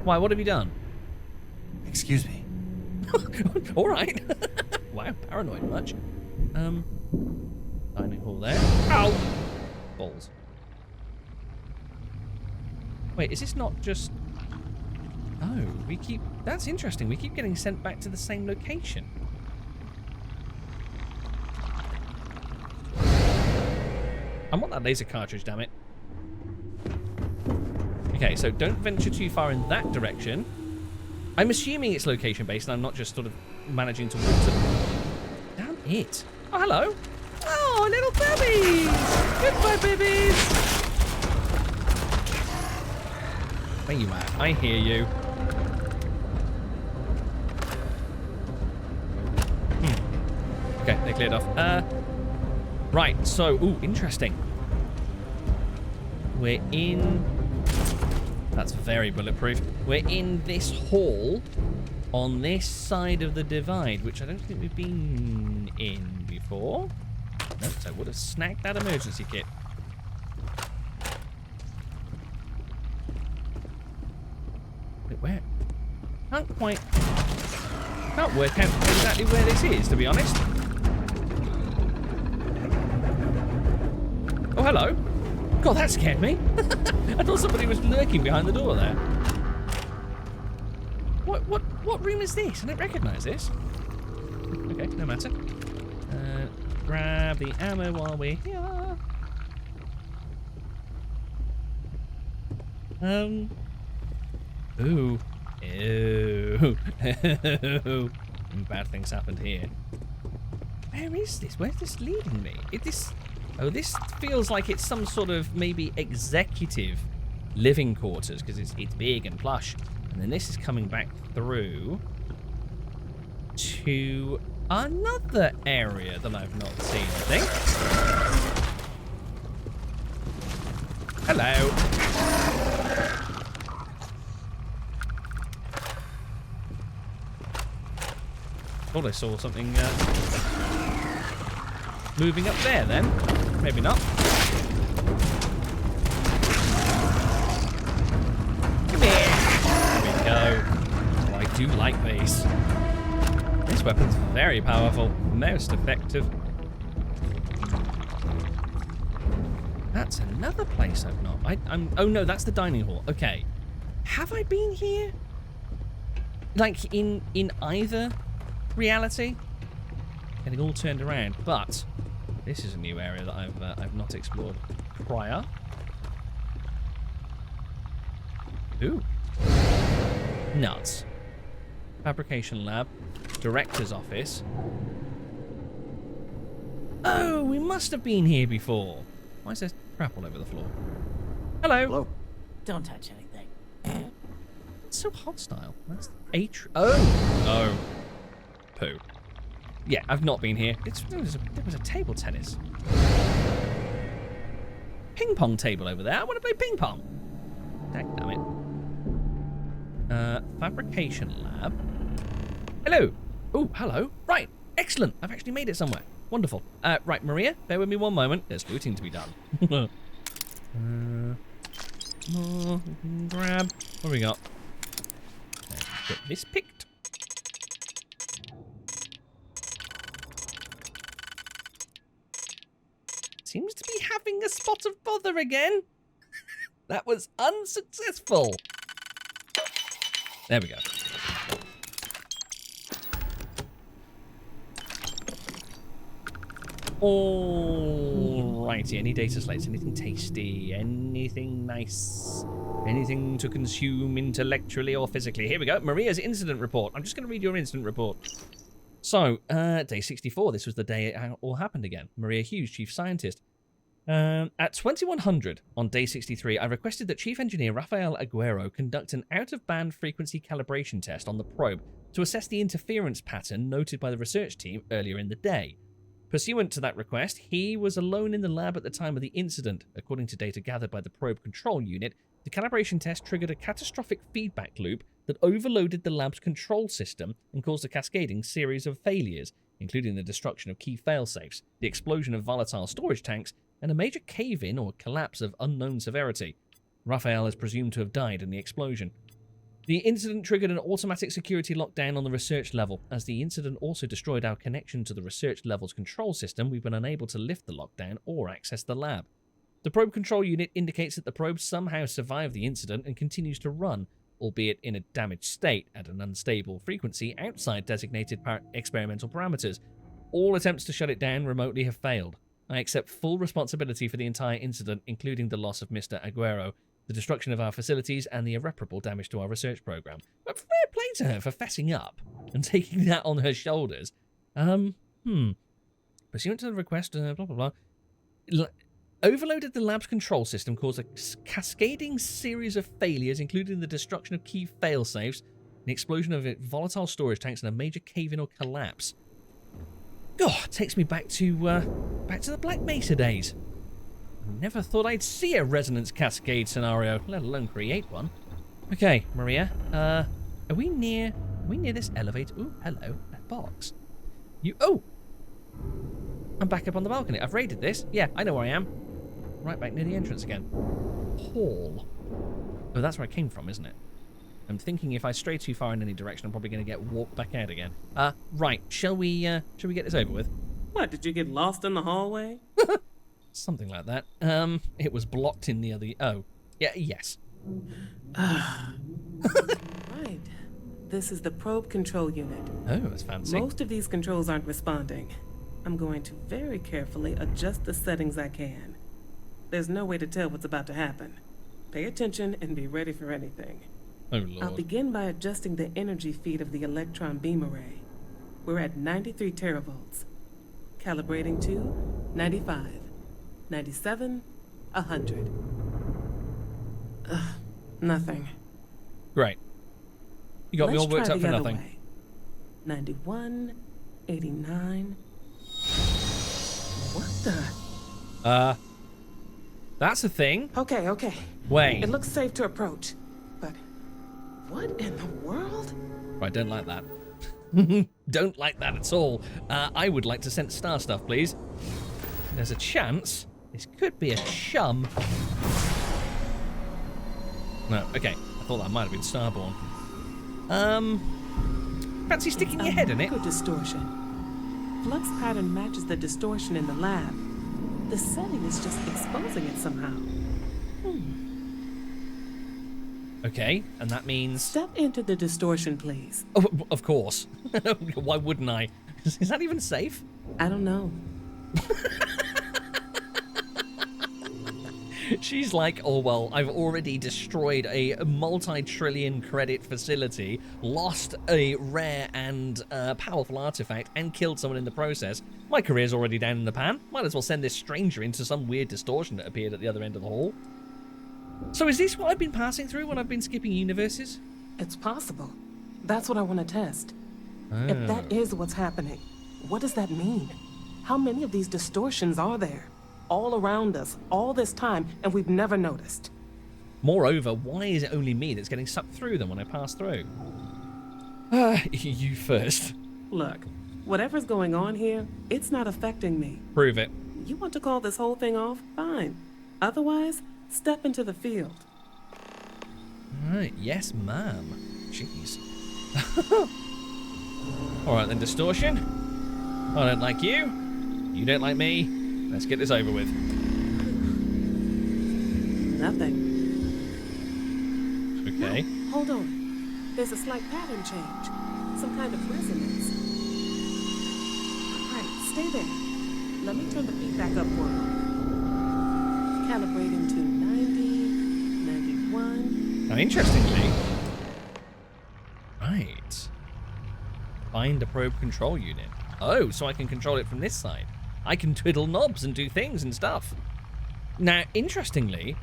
Why? What have you done? Excuse me. All right. Wow, paranoid much. Dining hall there. Ow! Balls. Wait, is this not just... Oh, we keep... That's interesting. We keep getting sent back to the same location. I want that laser cartridge, damn it. Okay, so don't venture too far in that direction. I'm assuming it's location-based and I'm not just sort of managing to walk to... Damn it. Oh, hello. Oh, little babies! Goodbye, babies! Where you at? I hear you. Okay, they cleared off. Right, so... Ooh, interesting. We're in... That's very bulletproof. We're in this hall on this side of the divide, which I don't think we've been in before. Nope, so I would have snagged that emergency kit. Wait, where? Can't work out exactly where this is, to be honest. Oh, hello. God, that scared me. I thought somebody was lurking behind the door there. What room is this? I don't recognise this. Okay, no matter. Grab the ammo while we're here. Ooh. Ew. Bad things happened here. Where is this? Where's this leading me? Oh, this feels like it's some sort of maybe executive living quarters because it's big and plush. And then this is coming back through to another area that I've not seen, I think. Hello. Thought I saw something moving up there then. Maybe not. Come here. There we go. Oh, I do like these. This weapon's Very powerful. Most effective. That's another place I've not... oh no, that's the dining hall. Okay. Have I been here? Like, in either reality? Getting all turned around. But this is a new area that I've not explored prior. Ooh. Nuts. Fabrication lab. Director's office. Oh, we must have been here before. Why is there crap all over the floor? Hello. Hello. Don't touch anything. It's so hostile. That's oh. Poo. Yeah, I've not been here. There was a table tennis. Ping pong table over there. I want to play ping pong. Damn it. Fabrication lab. Hello. Oh, hello. Right. Excellent. I've actually made it somewhere. Wonderful. Right, Maria, bear with me one moment. There's looting to be done. Grab. What have we got? Get this picked. Seems to be having a spot of bother again. That was unsuccessful. There we go. Alrighty, any data slates, anything tasty, anything nice, anything to consume intellectually or physically. Here we go, Maria's incident report. I'm just going to read your incident report. So, day 64, this was the day it all happened again. Maria Hughes, chief scientist. At 2100 on day 63, I requested that Chief Engineer Rafael Aguerro conduct an out-of-band frequency calibration test on the probe to assess the interference pattern noted by the research team earlier in the day. Pursuant to that request, he was alone in the lab at the time of the incident. According to data gathered by the probe control unit, the calibration test triggered a catastrophic feedback loop that overloaded the lab's control system and caused a cascading series of failures, including the destruction of key failsafes, the explosion of volatile storage tanks, and a major cave-in or collapse of unknown severity. Rafael is presumed to have died in the explosion. The incident triggered an automatic security lockdown on the research level. As the incident also destroyed our connection to the research level's control system, we've been unable to lift the lockdown or access the lab. The probe control unit indicates that the probe somehow survived the incident and continues to run, albeit in a damaged state at an unstable frequency outside designated experimental parameters. All attempts to shut it down remotely have failed. I accept full responsibility for the entire incident, including the loss of Mr. Aguerro, the destruction of our facilities, and the irreparable damage to our research program. But fair play to her for fessing up and taking that on her shoulders. Pursuant to the request, blah, blah, blah. Overloaded the lab's control system, caused a cascading series of failures, including the destruction of key failsafes, the explosion of volatile storage tanks, and a major cave-in or collapse. God, takes me back to the Black Mesa days. Never thought I'd see a resonance cascade scenario, let alone create one. Okay, Maria, are we near this elevator? Ooh, hello, that box. I'm back up on the balcony. I've raided this. Yeah, I know where I am. Right back near the entrance again. Hall. Oh, that's where I came from, isn't it? I'm thinking if I stray too far in any direction, I'm probably going to get walked back out again. Right, shall we get this over with? What, did you get lost in the hallway? Something like that. It was blocked in the other... Oh. Yeah, yes. Right. This is the probe control unit. Oh, that's fancy. Most of these controls aren't responding. I'm going to very carefully adjust the settings I can. There's no way to tell what's about to happen. Pay attention and be ready for anything. Oh, Lord. I'll begin by adjusting the energy feed of the electron beam array. We're at 93 teravolts. Calibrating to 95, 97, 100. Nothing. Great. You got me all worked up for nothing. Way. 91, 89. What the? That's a thing. Okay. Wait. It looks safe to approach, but what in the world? Right, don't like that. Don't like that at all. I would like to sense star stuff, please. There's a chance this could be a chum. No, okay. I thought that might have been Starborn. Fancy sticking your head in it? Distortion. flux pattern matches the distortion in the lab. The setting is just exposing it somehow. Okay, and that means... Step into the distortion, please. Oh, of course. Why wouldn't I? Is that even safe? I don't know. She's like, oh well, I've already destroyed a multi-trillion credit facility, lost a rare and powerful artifact, and killed someone in the process. My career's already down in the pan. Might as well send this stranger into some weird distortion that appeared at the other end of the hall. So is this what I've been passing through when I've been skipping universes? It's possible. That's what I want to test. If that is what's happening, what does that mean? How many of these distortions are there? All around us, all this time, and we've never noticed. Moreover, why is it only me that's getting sucked through them when I pass through? You first. Look, whatever's going on here, it's not affecting me. Prove it. You want to call this whole thing off? Fine. Otherwise, step into the field. Right, yes, ma'am. Jeez. Alright then, Distortion. I don't like you. You don't like me. Let's get this over with. Nothing. Okay. No, hold on. There's a slight pattern change. Some kind of resonance. Alright, stay there. Let me turn the feedback up for a moment. Calibrating to 90, 91. Now, interestingly... Right. Find a probe control unit. Oh, so I can control it from this side. I can twiddle knobs and do things and stuff. Now, interestingly,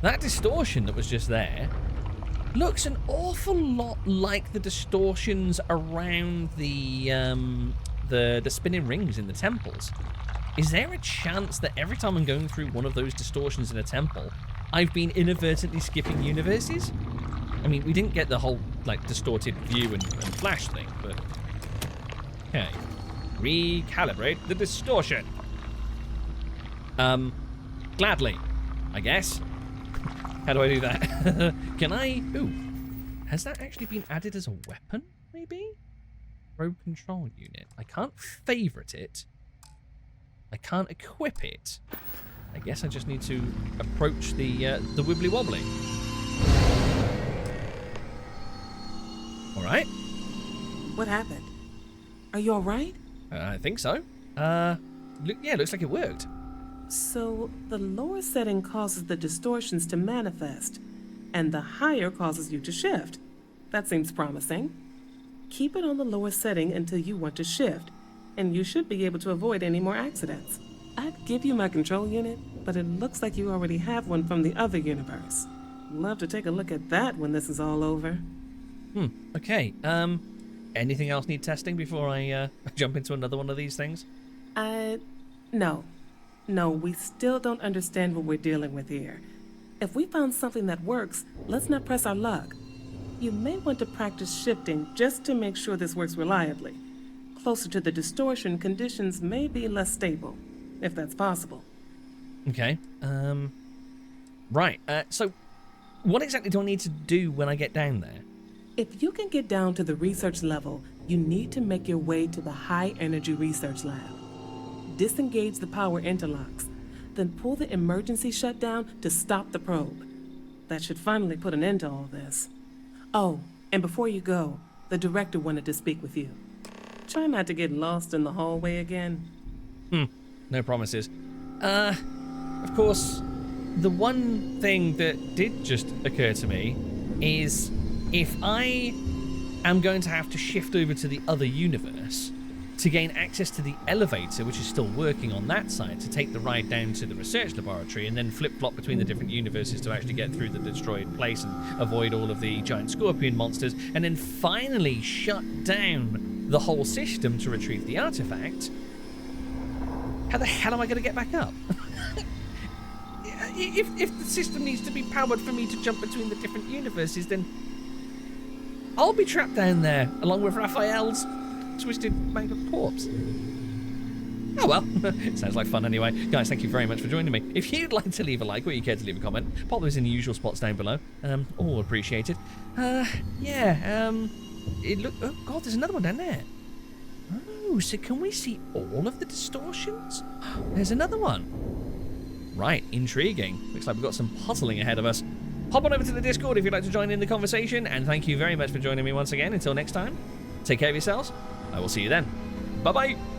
that distortion that was just there looks an awful lot like the distortions around the spinning rings in the temples. Is there a chance that every time I'm going through one of those distortions in a temple, I've been inadvertently skipping universes? I mean, we didn't get the whole, like, distorted view and flash thing, but... Okay. Recalibrate the distortion. Gladly, I guess. How do I do that? Can I... Ooh. Has that actually been added as a weapon, maybe? Probe control unit. I can't favorite it. I can't equip it. I guess I just need to approach the wibbly wobbly. All right. What happened? Are you all right? I think so. Yeah, looks like it worked. So, the lower setting causes the distortions to manifest, and the higher causes you to shift. That seems promising. Keep it on the lower setting until you want to shift, and you should be able to avoid any more accidents. I'd give you my control unit, but it looks like you already have one from the other universe. Love to take a look at that when this is all over. Okay, anything else need testing before I jump into another one of these things? No. No, we still don't understand what we're dealing with here. If we found something that works, let's not press our luck. You may want to practice shifting just to make sure this works reliably. Closer to the distortion, conditions may be less stable, if that's possible. Okay, right, so what exactly do I need to do when I get down there? If you can get down to the research level, you need to make your way to the high-energy research lab. Disengage the power interlocks, then pull the emergency shutdown to stop the probe. That should finally put an end to all this. Oh, and before you go, the director wanted to speak with you. Try not to get lost in the hallway again. No promises. Of course, the one thing that did just occur to me is if I am going to have to shift over to the other universe to gain access to the elevator, which is still working on that side, to take the ride down to the research laboratory and then flip-flop between the different universes to actually get through the destroyed place and avoid all of the giant scorpion monsters, and then finally shut down the whole system to retrieve the artifact, how the hell am I going to get back up? If the system needs to be powered for me to jump between the different universes, then I'll be trapped down there along with Raphael's twisted mangled corpse. Oh well, sounds like fun anyway. Guys, thank you very much for joining me. If you'd like to leave a like or you care to leave a comment, pop those in the usual spots down below. All appreciated. It look. Oh god, there's another one down there. Oh, so can we see all of the distortions? There's another one. Right, intriguing. Looks like we've got some puzzling ahead of us. Hop on over to the Discord if you'd like to join in the conversation, and thank you very much for joining me once again. Until next time, take care of yourselves. I will see you then. Bye-bye.